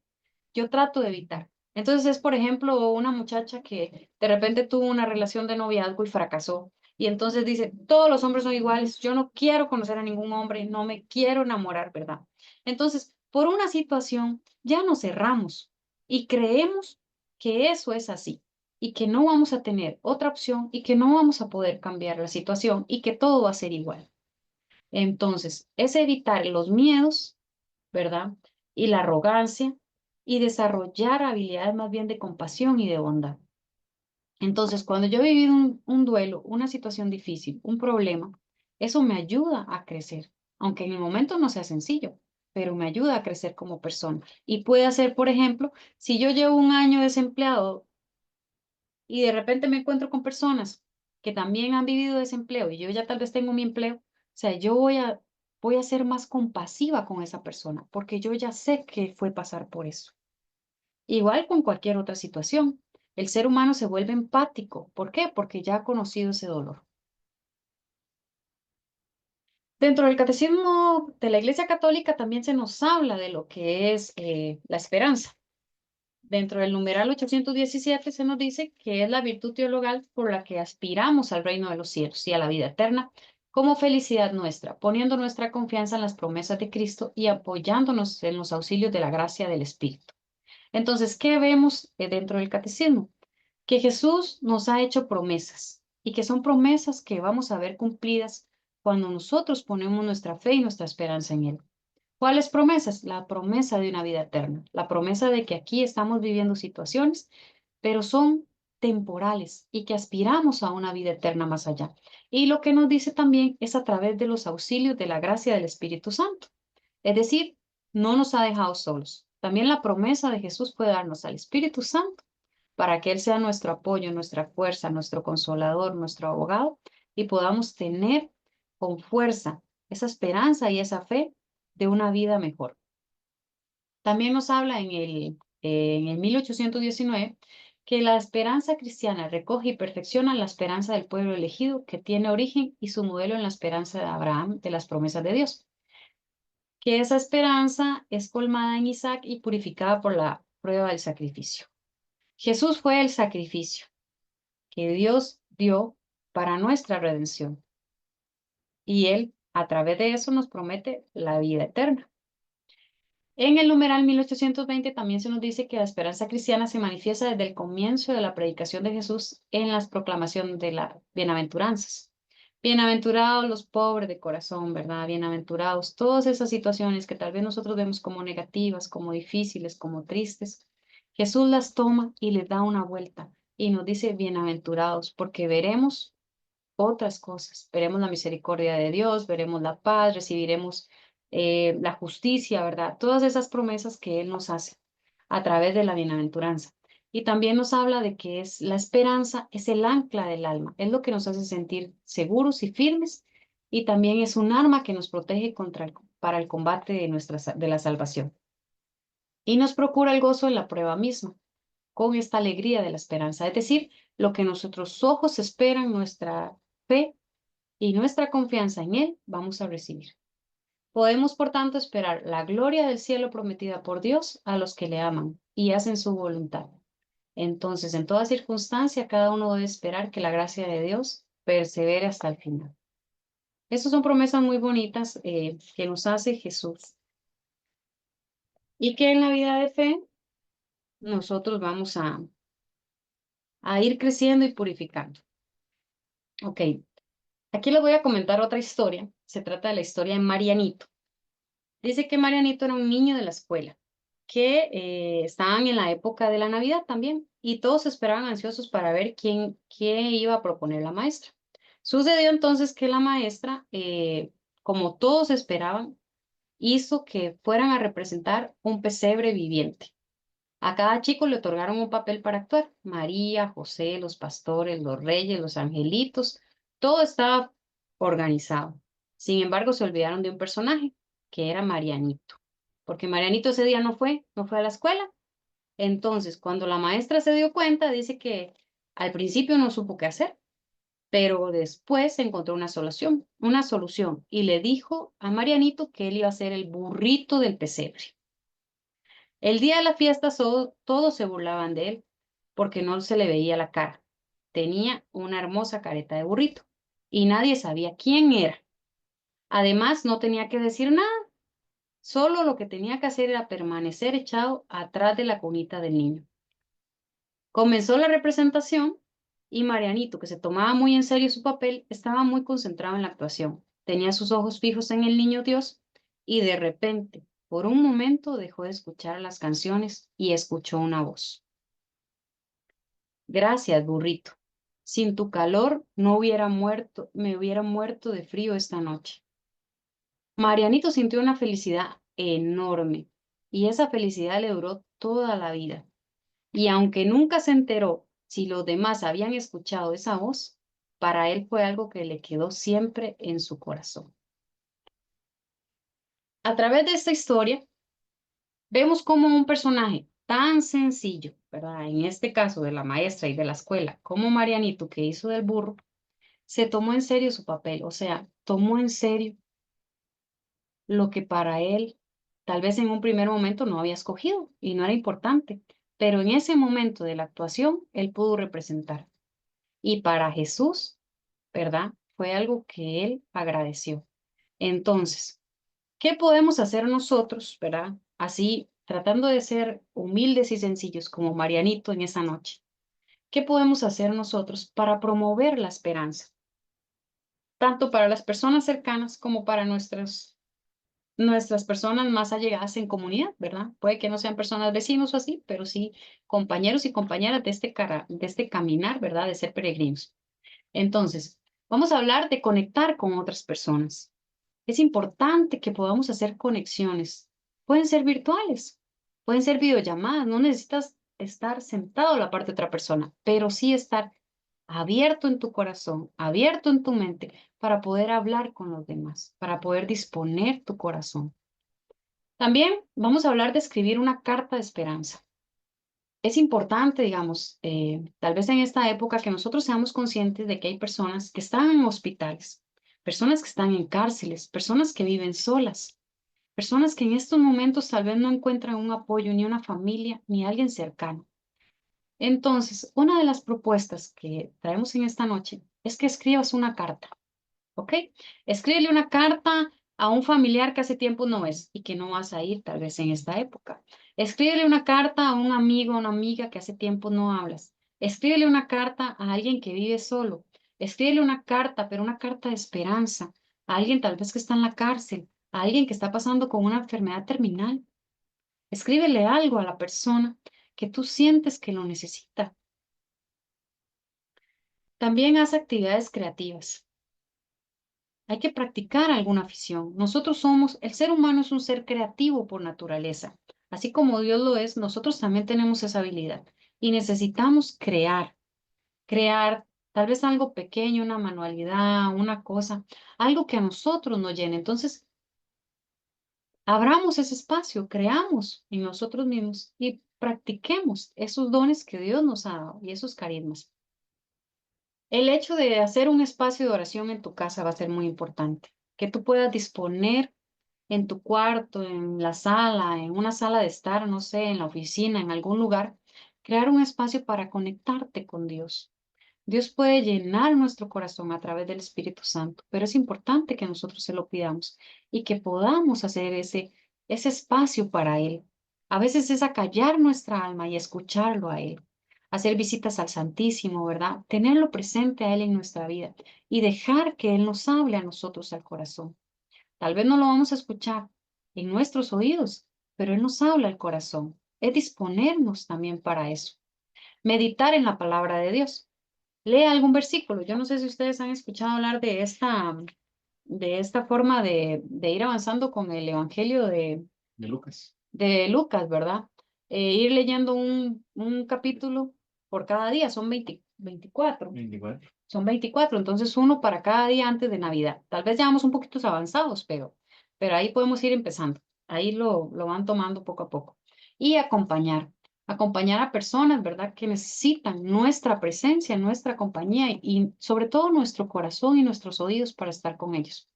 yo trato de evitar. Entonces es, por ejemplo, una muchacha que de repente tuvo una relación de noviazgo y fracasó. Y entonces dice, todos los hombres son iguales, yo no quiero conocer a ningún hombre, no me quiero enamorar, ¿verdad? Entonces, por una situación, ya nos cerramos y creemos que eso es así y que no vamos a tener otra opción y que no vamos a poder cambiar la situación y que todo va a ser igual. Entonces, es evitar los miedos, ¿verdad? Y la arrogancia y desarrollar habilidades más bien de compasión y de bondad. Entonces, cuando yo he vivido un duelo, una situación difícil, un problema, eso me ayuda a crecer, aunque en el momento no sea sencillo, pero me ayuda a crecer como persona. Y puede ser, por ejemplo, si yo llevo un año desempleado y de repente me encuentro con personas que también han vivido desempleo y yo ya tal vez tengo mi empleo, o sea, voy a ser más compasiva con esa persona porque yo ya sé que fue pasar por eso. Igual con cualquier otra situación, el ser humano se vuelve empático. ¿Por qué? Porque ya ha conocido ese dolor. Dentro del catecismo de la Iglesia Católica también se nos habla de lo que es la esperanza. Dentro del numeral 817 se nos dice que es la virtud teologal por la que aspiramos al reino de los cielos y a la vida eterna como felicidad nuestra, poniendo nuestra confianza en las promesas de Cristo y apoyándonos en los auxilios de la gracia del Espíritu. Entonces, ¿qué vemos dentro del catecismo? Que Jesús nos ha hecho promesas y que son promesas que vamos a ver cumplidas cuando nosotros ponemos nuestra fe y nuestra esperanza en Él. ¿Cuáles promesas? La promesa de una vida eterna, la promesa de que aquí estamos viviendo situaciones, pero son temporales y que aspiramos a una vida eterna más allá. Y lo que nos dice también es a través de los auxilios de la gracia del Espíritu Santo. Es decir, no nos ha dejado solos. También la promesa de Jesús puede darnos al Espíritu Santo para que Él sea nuestro apoyo, nuestra fuerza, nuestro consolador, nuestro abogado y podamos tener con fuerza esa esperanza y esa fe de una vida mejor. También nos habla en el 1819 que la esperanza cristiana recoge y perfecciona la esperanza del pueblo elegido que tiene origen y su modelo en la esperanza de Abraham de las promesas de Dios. que esa esperanza es colmada en Isaac y purificada por la prueba del sacrificio. Jesús fue el sacrificio que Dios dio para nuestra redención y Él a través de eso nos promete la vida eterna. En el numeral 1820 también se nos dice que la esperanza cristiana se manifiesta desde el comienzo de la predicación de Jesús en las proclamaciones de las bienaventuranzas. Bienaventurados los pobres de corazón, ¿verdad? Bienaventurados todas esas situaciones que tal vez nosotros vemos como negativas, como difíciles, como tristes. Jesús las toma y les da una vuelta y nos dice bienaventurados porque veremos otras cosas. Veremos la misericordia de Dios, veremos la paz, recibiremos la justicia, ¿verdad? Todas esas promesas que Él nos hace a través de la bienaventuranza. Y también nos habla de que es la esperanza, es el ancla del alma, es lo que nos hace sentir seguros y firmes y también es un arma que nos protege para el combate de la salvación. Y nos procura el gozo en la prueba misma con esta alegría de la esperanza, es decir, lo que nuestros ojos esperan, nuestra fe y nuestra confianza en Él vamos a recibir. Podemos, por tanto, esperar la gloria del cielo prometida por Dios a los que le aman y hacen su voluntad. Entonces, en toda circunstancia, cada uno debe esperar que la gracia de Dios persevere hasta el final. Estas son promesas muy bonitas que nos hace Jesús y que en la vida de fe nosotros vamos a ir creciendo y purificando. Ok, aquí les voy a comentar otra historia. Se trata de la historia de Marianito. Dice que Marianito era un niño de la escuela, que estaban en la época de la Navidad también, y todos esperaban ansiosos para ver qué iba a proponer la maestra. Sucedió entonces que la maestra, como todos esperaban, hizo que fueran a representar un pesebre viviente. A cada chico le otorgaron un papel para actuar. María, José, los pastores, los reyes, los angelitos, todo estaba organizado. Sin embargo, se olvidaron de un personaje, que era Marianito, porque Marianito ese día no fue a la escuela. Entonces, cuando la maestra se dio cuenta, dice que al principio no supo qué hacer, pero después encontró una solución, y le dijo a Marianito que él iba a ser el burrito del pesebre. El día de la fiesta todos se burlaban de él porque no se le veía la cara. Tenía una hermosa careta de burrito y nadie sabía quién era. Además, no tenía que decir nada, solo lo que tenía que hacer era permanecer echado atrás de la cunita del niño. Comenzó la representación y Marianito, que se tomaba muy en serio su papel, estaba muy concentrado en la actuación. Tenía sus ojos fijos en el niño Dios y de repente, por un momento, dejó de escuchar las canciones y escuchó una voz. Gracias, burrito. Sin tu calor no hubiera muerto, me hubiera muerto de frío esta noche. Marianito sintió una felicidad enorme y esa felicidad le duró toda la vida. Y aunque nunca se enteró si los demás habían escuchado esa voz, para él fue algo que le quedó siempre en su corazón. A través de esta historia, vemos cómo un personaje tan sencillo, ¿verdad? En este caso de la maestra y de la escuela, como Marianito, que hizo del burro, se tomó en serio su papel, o sea, tomó en serio lo que para él tal vez en un primer momento no había escogido y no era importante, pero en ese momento de la actuación él pudo representar. Y para Jesús, ¿verdad? Fue algo que él agradeció. Entonces, ¿qué podemos hacer nosotros, verdad? Así, tratando de ser humildes y sencillos como Marianito en esa noche. ¿Qué podemos hacer nosotros para promover la esperanza? Tanto para las personas cercanas como para nuestras personas más allegadas en comunidad, ¿verdad? Puede que no sean personas vecinos o así, pero sí compañeros y compañeras de este caminar, ¿verdad? De ser peregrinos. Entonces, vamos a hablar de conectar con otras personas. Es importante que podamos hacer conexiones. Pueden ser virtuales, pueden ser videollamadas, no necesitas estar sentado a la parte de otra persona, pero sí estar abierto en tu corazón, abierto en tu mente para poder hablar con los demás, para poder disponer tu corazón. También vamos a hablar de escribir una carta de esperanza. Es importante, digamos, tal vez en esta época que nosotros seamos conscientes de que hay personas que están en hospitales, personas que están en cárceles, personas que viven solas. Personas que en estos momentos tal vez no encuentran un apoyo, ni una familia, ni alguien cercano. Entonces, una de las propuestas que traemos en esta noche es que escribas una carta, ¿ok? Escríbele una carta a un familiar que hace tiempo no ves y que no vas a ir tal vez en esta época. Escríbele una carta a un amigo o una amiga que hace tiempo no hablas. Escríbele una carta a alguien que vive solo. Escríbele una carta, pero una carta de esperanza, a alguien tal vez que está en la cárcel, a alguien que está pasando con una enfermedad terminal. Escríbele algo a la persona que tú sientes que lo necesita. También haz actividades creativas. Hay que practicar alguna afición. El ser humano es un ser creativo por naturaleza. Así como Dios lo es, nosotros también tenemos esa habilidad y necesitamos crear tal vez algo pequeño, una manualidad, una cosa, algo que a nosotros nos llene. Entonces, abramos ese espacio, creamos en nosotros mismos y practiquemos esos dones que Dios nos ha dado y esos carismas. El hecho de hacer un espacio de oración en tu casa va a ser muy importante, que tú puedas disponer en tu cuarto, en la sala, en una sala de estar, no sé, en la oficina, en algún lugar, crear un espacio para conectarte con Dios. Dios puede llenar nuestro corazón a través del Espíritu Santo, pero es importante que nosotros se lo pidamos y que podamos hacer ese espacio para Él. A veces es acallar nuestra alma y escucharlo a Él, hacer visitas al Santísimo, ¿verdad? Tenerlo presente a Él en nuestra vida y dejar que Él nos hable a nosotros al corazón. Tal vez no lo vamos a escuchar en nuestros oídos, pero Él nos habla al corazón. Es disponernos también para eso. Meditar en la palabra de Dios. Lea algún versículo. Yo no sé si ustedes han escuchado hablar de esta forma de ir avanzando con el Evangelio de Lucas, ¿verdad? Ir leyendo un capítulo por cada día, son 24. Son 24, entonces uno para cada día antes de Navidad. Tal vez ya vamos un poquito avanzados, pero ahí podemos ir empezando. Ahí lo van tomando poco a poco. Y acompañar a personas, ¿verdad? Que necesitan nuestra presencia, nuestra compañía y sobre todo nuestro corazón y nuestros oídos para estar con ellos.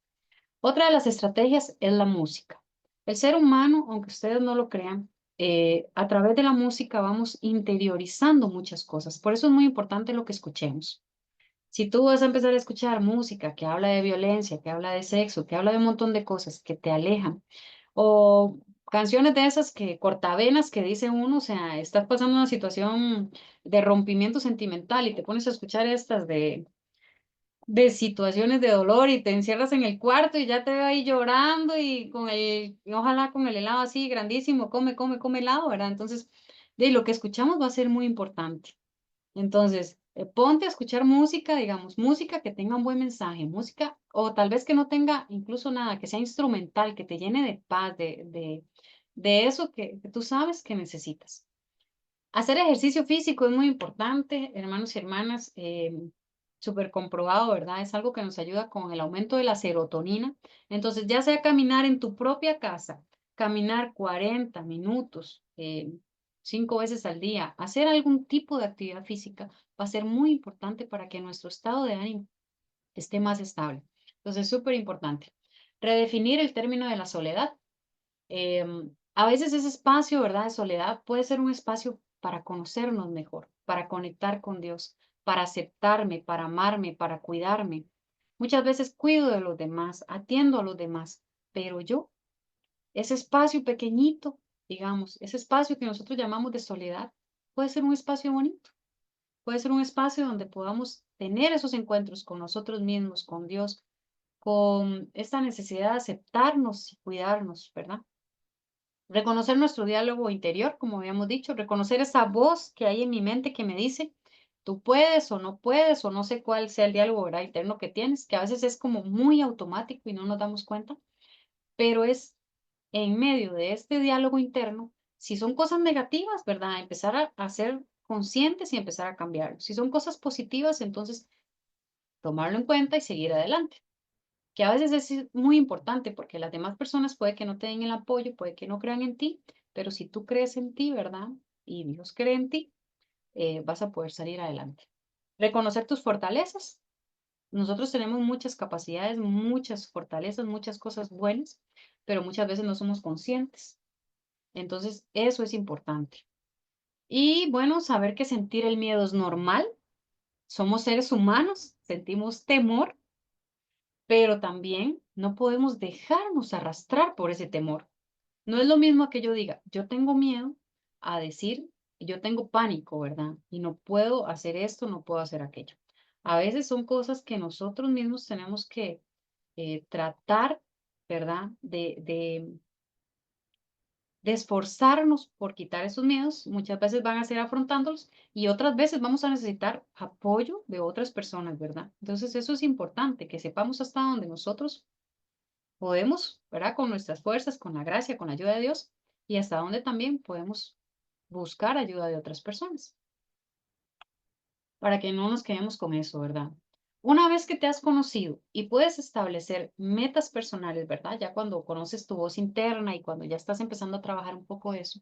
Otra de las estrategias es la música. El ser humano, aunque ustedes no lo crean, a través de la música vamos interiorizando muchas cosas. Por eso es muy importante lo que escuchemos. Si tú vas a empezar a escuchar música que habla de violencia, que habla de sexo, que habla de un montón de cosas que te alejan, o canciones de esas que cortavenas que dice uno, o sea, estás pasando una situación de rompimiento sentimental y te pones a escuchar estas de situaciones de dolor y te encierras en el cuarto y ya te veo ahí llorando y ojalá con el helado así grandísimo, come helado, ¿verdad? Entonces, de lo que escuchamos va a ser muy importante. Entonces, ponte a escuchar música, digamos, música que tenga un buen mensaje, música, o tal vez que no tenga incluso nada, que sea instrumental, que te llene de paz, de eso que tú sabes que necesitas. Hacer ejercicio físico es muy importante, hermanos y hermanas, súper comprobado, ¿verdad? Es algo que nos ayuda con el aumento de la serotonina. Entonces, ya sea caminar en tu propia casa, caminar 40 minutos, 5 veces al día, hacer algún tipo de actividad física va a ser muy importante para que nuestro estado de ánimo esté más estable. Entonces, súper importante. Redefinir el término de la soledad. A veces ese espacio, ¿verdad?, de soledad puede ser un espacio para conocernos mejor, para conectar con Dios, para aceptarme, para amarme, para cuidarme. Muchas veces cuido de los demás, atiendo a los demás, pero yo, ese espacio pequeñito, digamos, ese espacio que nosotros llamamos de soledad, puede ser un espacio bonito, puede ser un espacio donde podamos tener esos encuentros con nosotros mismos, con Dios, con esta necesidad de aceptarnos y cuidarnos, ¿verdad? Reconocer nuestro diálogo interior, como habíamos dicho, reconocer esa voz que hay en mi mente que me dice, tú puedes, o no sé cuál sea el diálogo, ¿verdad?, interno que tienes, que a veces es como muy automático y no nos damos cuenta, pero es en medio de este diálogo interno, si son cosas negativas, ¿verdad?, empezar a ser conscientes y empezar a cambiarlo. Si son cosas positivas, entonces tomarlo en cuenta y seguir adelante, que a veces es muy importante porque las demás personas puede que no te den el apoyo, puede que no crean en ti, pero si tú crees en ti, ¿verdad? Y Dios cree en ti, vas a poder salir adelante. Reconocer tus fortalezas. Nosotros tenemos muchas capacidades, muchas fortalezas, muchas cosas buenas, pero muchas veces no somos conscientes. Entonces, eso es importante. Y bueno, saber que sentir el miedo es normal. Somos seres humanos, sentimos temor, pero también no podemos dejarnos arrastrar por ese temor. No es lo mismo que yo diga, yo tengo miedo, a decir, yo tengo pánico, ¿verdad? Y no puedo hacer esto, no puedo hacer aquello. A veces son cosas que nosotros mismos tenemos que tratar, ¿verdad? De esforzarnos por quitar esos miedos. Muchas veces van a ser afrontándolos y otras veces vamos a necesitar apoyo de otras personas, ¿verdad? Entonces eso es importante, que sepamos hasta dónde nosotros podemos, ¿verdad? Con nuestras fuerzas, con la gracia, con la ayuda de Dios y hasta dónde también podemos buscar ayuda de otras personas para que no nos quedemos con eso, ¿verdad? Una vez que te has conocido y puedes establecer metas personales, ¿verdad? Ya cuando conoces tu voz interna y cuando ya estás empezando a trabajar un poco eso,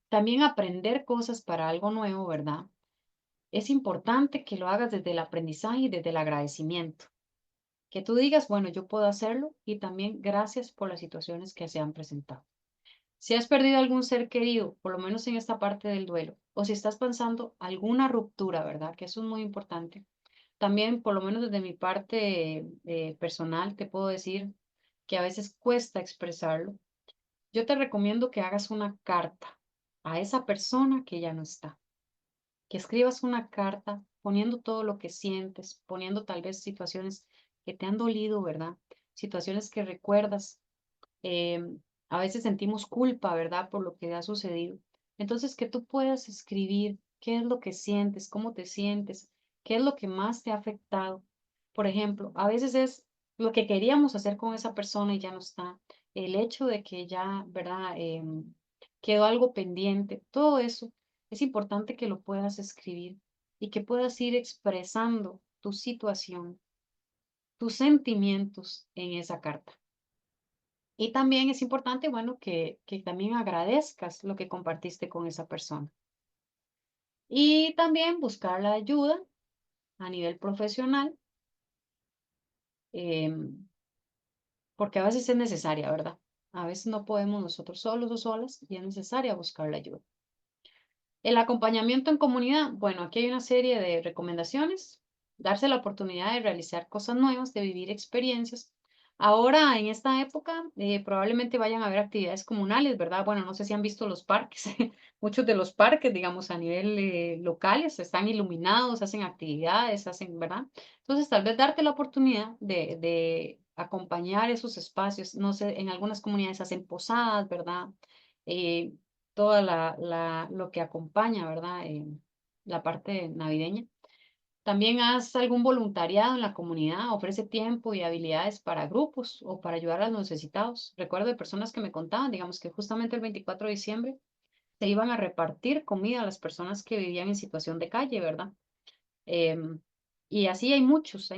también aprender cosas para algo nuevo, ¿verdad? Es importante que lo hagas desde el aprendizaje y desde el agradecimiento. Que tú digas, bueno, yo puedo hacerlo y también gracias por las situaciones que se han presentado. Si has perdido algún ser querido, por lo menos en esta parte del duelo, o si estás pensando alguna ruptura, ¿verdad? Que eso es muy importante. También, por lo menos desde mi parte personal, te puedo decir que a veces cuesta expresarlo. Yo te recomiendo que hagas una carta a esa persona que ya no está, que escribas una carta poniendo todo lo que sientes, poniendo tal vez situaciones que te han dolido, ¿verdad? Situaciones que recuerdas. A veces sentimos culpa, ¿verdad? Por lo que ha sucedido. Entonces, que tú puedas escribir qué es lo que sientes, cómo te sientes, qué es lo que más te ha afectado. Por ejemplo, a veces es lo que queríamos hacer con esa persona y ya no está. El hecho de que ya, ¿verdad? Quedó algo pendiente. Todo eso es importante que lo puedas escribir y que puedas ir expresando tu situación, tus sentimientos en esa carta. Y también es importante, bueno, que también agradezcas lo que compartiste con esa persona. Y también buscar la ayuda a nivel profesional, em, porque a veces es necesaria, ¿verdad? A veces no podemos nosotros solos o solas y es necesaria buscar la ayuda. El acompañamiento en comunidad, bueno, aquí hay una serie de recomendaciones. Darse la oportunidad de realizar cosas nuevas, de vivir experiencias. Ahora, en esta época, probablemente vayan a haber actividades comunales, ¿verdad? Bueno, no sé si han visto los parques. Muchos de los parques, digamos, a nivel locales, están iluminados, hacen actividades, hacen, ¿verdad? Entonces, tal vez darte la oportunidad de acompañar esos espacios. No sé, en algunas comunidades hacen posadas, ¿verdad? Eh, toda lo que acompaña, ¿verdad? La parte navideña. También haz algún voluntariado en la comunidad, ofrece tiempo y habilidades para grupos o para ayudar a los necesitados. Recuerdo de personas que me contaban, digamos que justamente el 24 de diciembre se iban a repartir comida a las personas que vivían en situación de calle, ¿verdad? Em, y así hay muchos,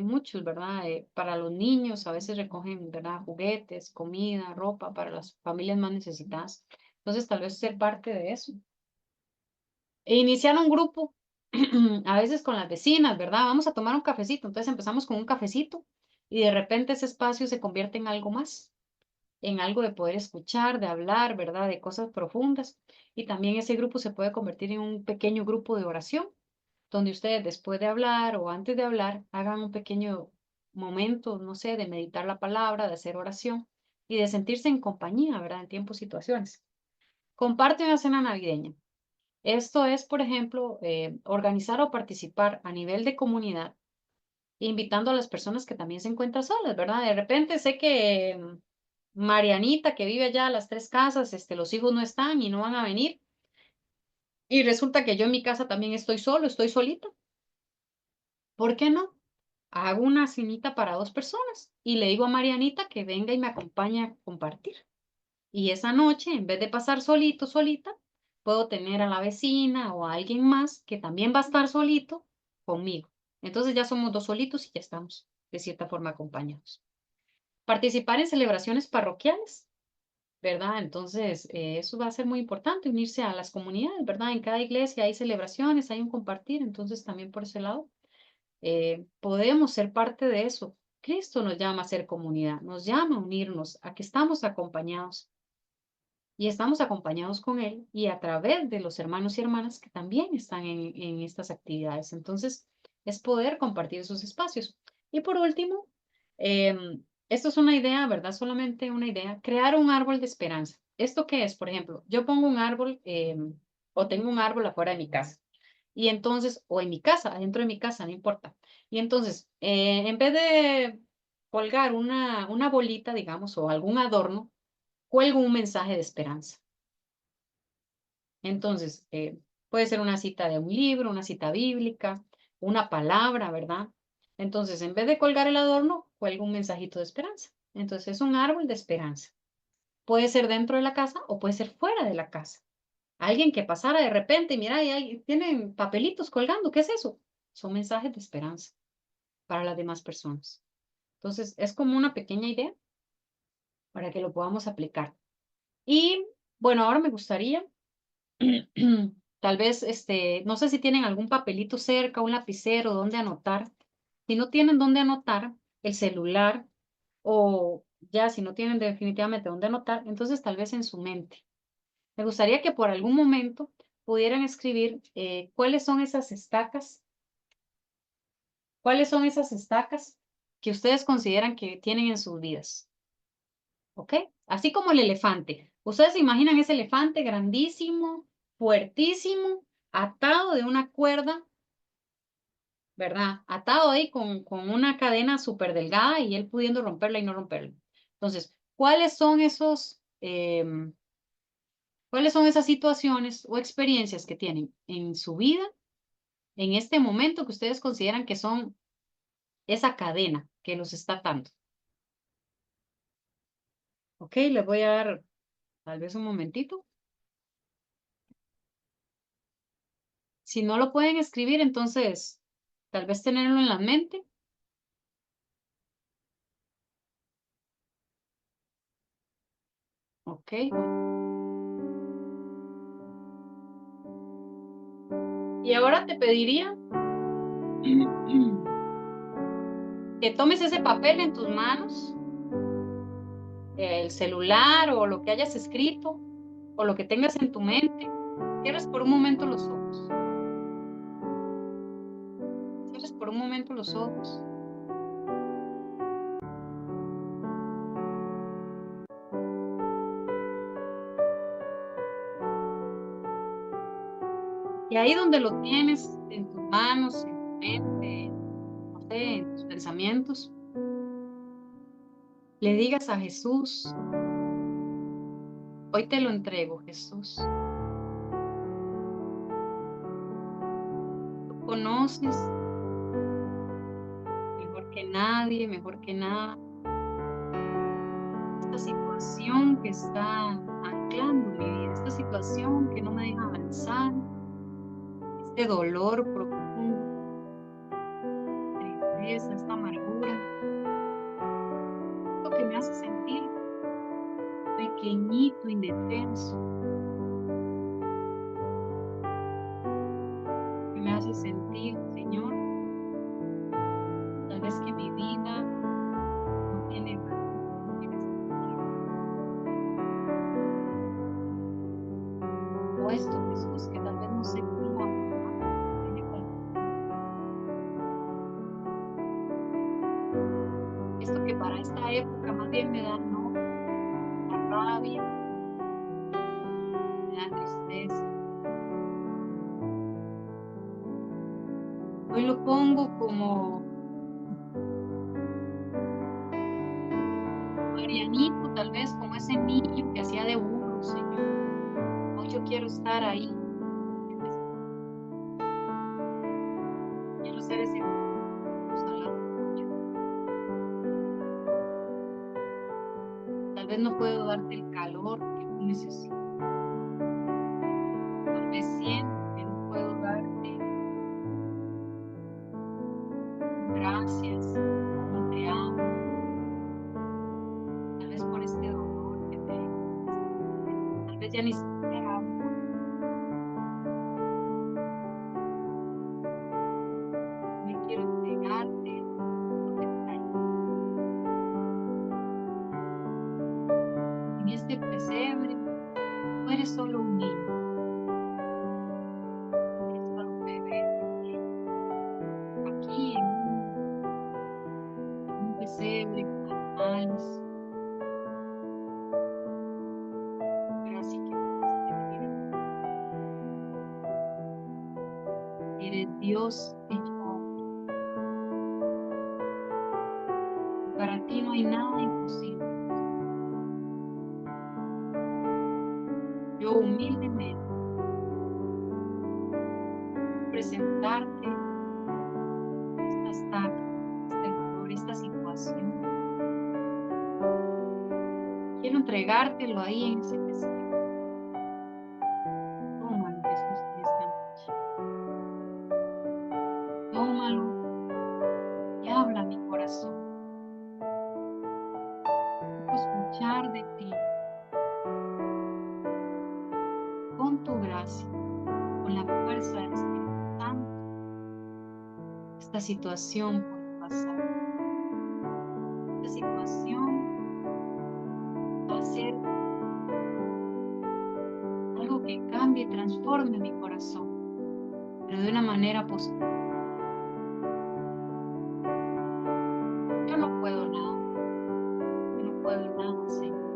¿verdad? Para los niños a veces recogen, ¿verdad? Juguetes, comida, ropa para las familias más necesitadas. Entonces, tal vez ser parte de eso. E iniciar un grupo, a veces con las vecinas, ¿verdad? Vamos a tomar un cafecito. Entonces empezamos con un cafecito y de repente ese espacio se convierte en algo más, en algo de poder escuchar, de hablar, ¿verdad? De cosas profundas. Y también ese grupo se puede convertir en un pequeño grupo de oración, donde ustedes después de hablar o antes de hablar hagan un pequeño momento, no sé, de meditar la palabra, de hacer oración y de sentirse en compañía, ¿verdad? En tiempos, situaciones. Comparte una cena navideña. Esto es, por ejemplo, organizar o participar a nivel de comunidad, invitando a las personas que también se encuentran solas, ¿verdad? De repente sé que Marianita, que vive allá a las tres casas, los hijos no están y no van a venir. Y resulta que yo en mi casa también estoy solo, estoy solita. ¿Por qué no? Hago una cenita para dos personas y le digo a Marianita que venga y me acompañe a compartir. Y esa noche, en vez de pasar solito, solita, puedo tener a la vecina o a alguien más que también va a estar solito conmigo. Entonces ya somos dos solitos y ya estamos de cierta forma acompañados. Participar en celebraciones parroquiales, ¿verdad? Entonces, eso va a ser muy importante, unirse a las comunidades, ¿verdad? En cada iglesia hay celebraciones, hay un compartir, entonces también por ese lado podemos ser parte de eso. Cristo nos llama a ser comunidad, nos llama a unirnos, a que estamos acompañados y estamos acompañados con Él y a través de los hermanos y hermanas que también están en estas actividades. Entonces, es poder compartir esos espacios. Y por último, esto es una idea, ¿verdad? Solamente una idea, crear un árbol de esperanza. ¿Esto qué es? Por ejemplo, yo pongo un árbol o tengo un árbol afuera de mi casa. Y entonces, o en mi casa, adentro de mi casa, no importa. Y entonces, en vez de colgar una bolita, digamos, o algún adorno, cuelgo un mensaje de esperanza. Entonces, puede ser una cita de un libro, una cita bíblica, una palabra, ¿verdad? Entonces, en vez de colgar el adorno, cuelgo un mensajito de esperanza. Entonces, es un árbol de esperanza. Puede ser dentro de la casa o puede ser fuera de la casa. Alguien que pasara de repente y mira, ahí tienen papelitos colgando, ¿qué es eso? Son mensajes de esperanza para las demás personas. Entonces, es como una pequeña idea para que lo podamos aplicar. Y bueno, ahora me gustaría, tal vez, no sé si tienen algún papelito cerca, un lapicero, donde anotar. Si no tienen dónde anotar, el celular o ya si no tienen definitivamente dónde anotar, entonces tal vez en su mente. Me gustaría que por algún momento pudieran escribir cuáles son esas estacas que ustedes consideran que tienen en sus vidas. ¿Ok? Así como el elefante. Ustedes se imaginan ese elefante grandísimo, fuertísimo, atado de una cuerda, ¿verdad? Atado ahí con una cadena súper delgada y él pudiendo romperla y no romperla. Entonces, cuáles son esas situaciones o experiencias que tienen en su vida, en este momento que ustedes consideran que son esa cadena que los está atando? ¿Ok? Les voy a dar tal vez un momentito. Si no lo pueden escribir, entonces tal vez tenerlo en la mente. Ok. Y ahora te pediría que tomes ese papel en tus manos, el celular o lo que hayas escrito o lo que tengas en tu mente. Cierres por un momento los ojos. Cierres por un momento los ojos. Y ahí donde lo tienes, en tus manos, en tu mente, no sé, en tus pensamientos, le digas a Jesús, hoy te lo entrego, Jesús. Tú conoces mejor que nadie, mejor que nada, esta situación que está anclando mi vida, esta situación que no me deja avanzar, este dolor profundo, tristeza, esta amargura, lo que me hace sentir pequeñito, indefenso, que me hace sentir, Señor, tal vez que mi vida no tiene valor, no tiene sentido. O esto, Jesús, que tal vez no sé cómo abordar, tiene cualquier. Esto que para esta época más bien me da enojo, me da rabia, me da tristeza. Hoy lo pongo como Marianito, tal vez como ese niño que hacía de burro, Señor. Hoy yo quiero estar ahí, quiero ser ese burro al lado tuyo. Tal vez no puedo darte el calor que tú necesitas. Tal vez siento que no puedo darte un gracias, un te amo, tal vez por este dolor que tengo. Tal vez ya ni siquiera hablo contigo. Me quiero entregarte lo que traigo. en este pesebre, tú eres solo un niño, eres solo un bebé pequeño, aquí en un pesebre con animales, pero así quisiste venir a mí. Eres Dios hecho hombre, y para ti no hay nada imposible. Yo humildemente quiero presentarte esta estaca, este dolor, esta situación. Quiero entregártelo ahí en ese pesebre. Tómalo, Jesús, en esta noche. Tómalo y habla a mi corazón. Quiero escuchar de ti con tu gracia, con la fuerza del Espíritu Santo. Esta situación puede pasar. Esta situación va a ser algo que cambie y transforme mi corazón, pero de una manera positiva. Yo no puedo nada, yo no puedo nada, Señor,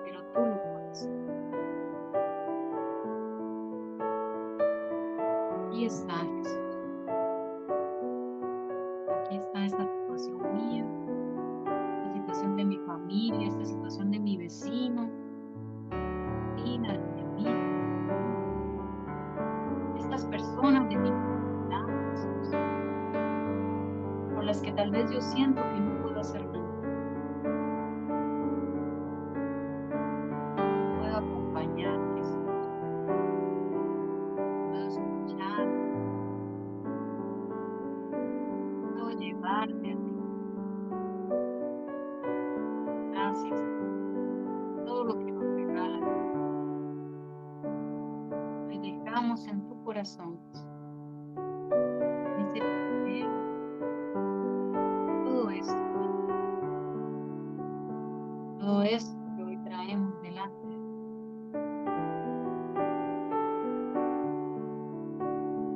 pero tú lo puedes. Aquí está, Jesús. Aquí está esta situación mía, esta situación de mi familia, esta situación de mi vecino, vecina, de mi amigo, estas personas de mi comunidad, Jesús, por las que tal vez yo siento que no puedo hacer nada. Puedo acompañar, Jesús, puedo escuchar, puedo llevarte a ti. Gracias por todo lo que nos regalas. Lo dejamos en tu corazón, en ese papel, todo esto, todo esto que hoy traemos delante de ti.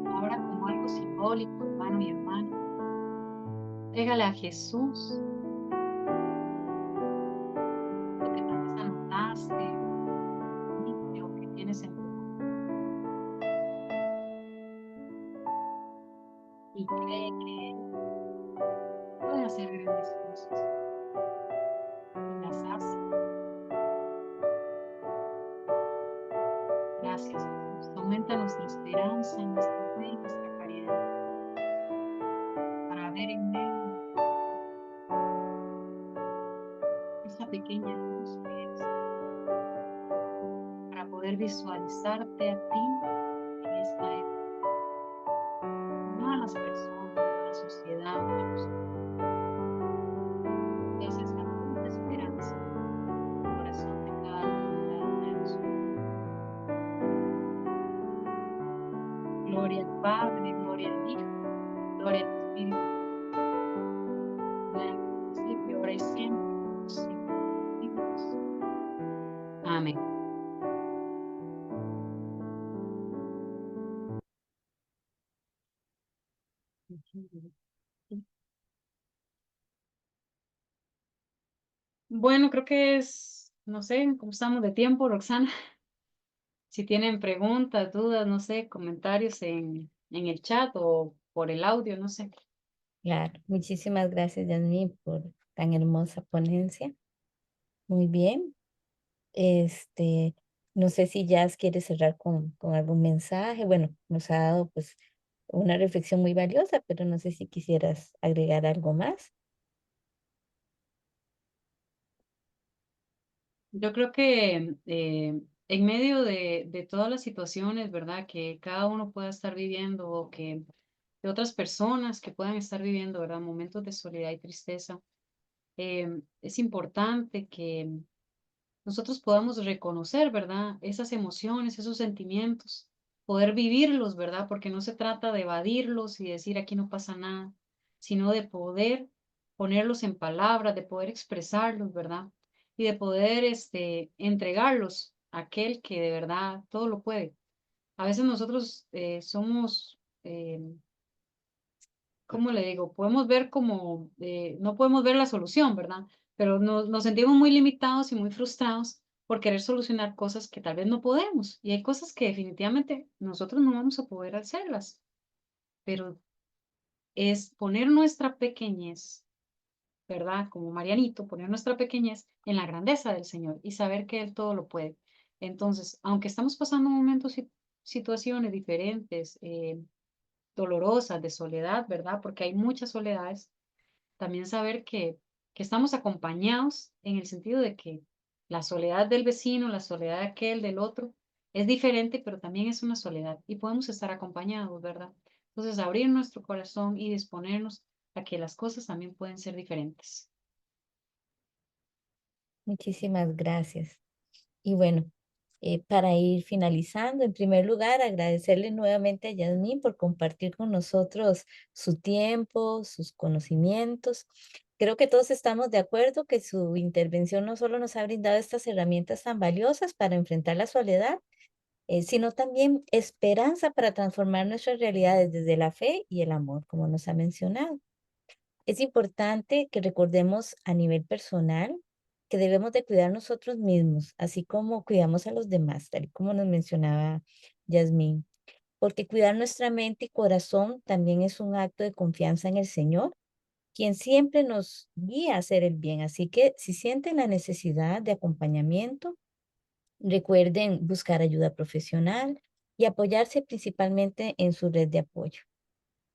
Ahora, como algo simbólico, hermano y hermana, trégale a Jesús lo que tal vez anotaste o que tienes en tu mano y cree que Él puede hacer grandes cosas y las hace. Gracias, Jesús. Aumenta nuestra esperanza, nuestra fe y nuestra caridad para ver en medio de esa pequeña luz que eres, para poder visualizarte a ti en esta época, no a las personas, no a la sociedad, no a los es esa luz de esperanza en el corazón de cada uno y cada una de nosotros. Gloria al Padre, gloria al Hijo, gloria al Espíritu, como era en el principio, ahora y siempre, por los siglos de los siglos. Amén. Bueno, creo que es, no sé, cómo estamos de tiempo, Roxana. Si tienen preguntas, dudas, no sé, comentarios en el chat o por el audio, no sé. Claro, muchísimas gracias, Yasmín, por tan hermosa ponencia. Muy bien. Este, no sé si Jazz quiere cerrar con algún mensaje. Bueno, nos ha dado pues una reflexión muy valiosa, pero no sé si quisieras agregar algo más. Yo creo que en medio de todas las situaciones, ¿verdad? Que cada uno pueda estar viviendo o que de otras personas que puedan estar viviendo, ¿verdad? Momentos de soledad y tristeza, es importante que nosotros podamos reconocer, ¿verdad? Esas emociones, esos sentimientos, poder vivirlos, ¿verdad? Porque no se trata de evadirlos y decir aquí no pasa nada, sino de poder ponerlos en palabras, de poder expresarlos, ¿verdad? y de poder entregarlos a aquel que de verdad todo lo puede. A veces nosotros somos, ¿cómo le digo? Podemos ver como, no podemos ver la solución, ¿verdad? Pero nos sentimos muy limitados y muy frustrados por querer solucionar cosas que tal vez no podemos. Y hay cosas que definitivamente nosotros no vamos a poder hacerlas, pero es poner nuestra pequeñez, ¿verdad? Como Marianito, poner nuestra pequeñez en la grandeza del Señor y saber que Él todo lo puede. Entonces, aunque estamos pasando momentos y situaciones diferentes, dolorosas, de soledad, ¿verdad? Porque hay muchas soledades, también saber que estamos acompañados en el sentido de que la soledad del vecino, la soledad de aquel, del otro, es diferente, pero también es una soledad y podemos estar acompañados, ¿verdad? Entonces, abrir nuestro corazón y disponernos a que las cosas también pueden ser diferentes. Muchísimas gracias. Y bueno, para ir finalizando, en primer lugar, agradecerle nuevamente a Yasmín por compartir con nosotros su tiempo, sus conocimientos. Creo que todos estamos de acuerdo que su intervención no solo nos ha brindado estas herramientas tan valiosas para enfrentar la soledad, sino también esperanza para transformar nuestras realidades desde la fe y el amor, como nos ha mencionado. Es importante que recordemos a nivel personal que debemos de cuidar nosotros mismos, así como cuidamos a los demás, tal y como nos mencionaba Yasmín, porque cuidar nuestra mente y corazón también es un acto de confianza en el Señor, quien siempre nos guía a hacer el bien. Así que si sienten la necesidad de acompañamiento, recuerden buscar ayuda profesional y apoyarse principalmente en su red de apoyo.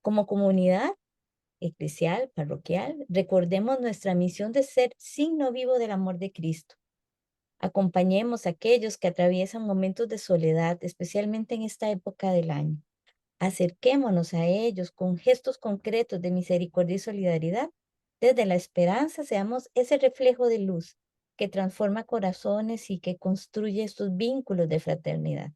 Como comunidad, eclesial, parroquial, recordemos nuestra misión de ser signo vivo del amor de Cristo. Acompañemos a aquellos que atraviesan momentos de soledad, especialmente en esta época del año. Acerquémonos a ellos con gestos concretos de misericordia y solidaridad. Desde la esperanza seamos ese reflejo de luz que transforma corazones y que construye estos vínculos de fraternidad.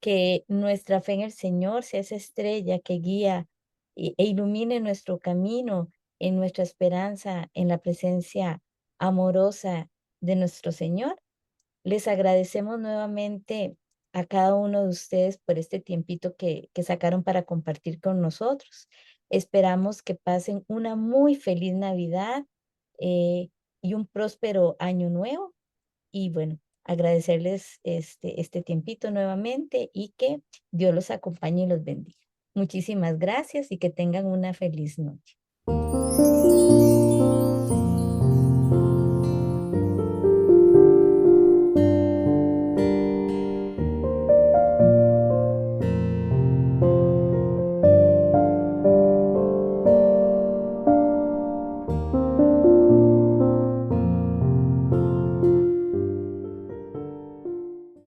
Que nuestra fe en el Señor sea esa estrella que guía e ilumine nuestro camino, en nuestra esperanza, en la presencia amorosa de nuestro Señor. Les agradecemos nuevamente a cada uno de ustedes por este tiempito que sacaron para compartir con nosotros. Esperamos que pasen una muy feliz Navidad eh, y un próspero año nuevo. Y bueno, agradecerles este tiempito nuevamente y que Dios los acompañe y los bendiga. Muchísimas gracias y que tengan una feliz noche.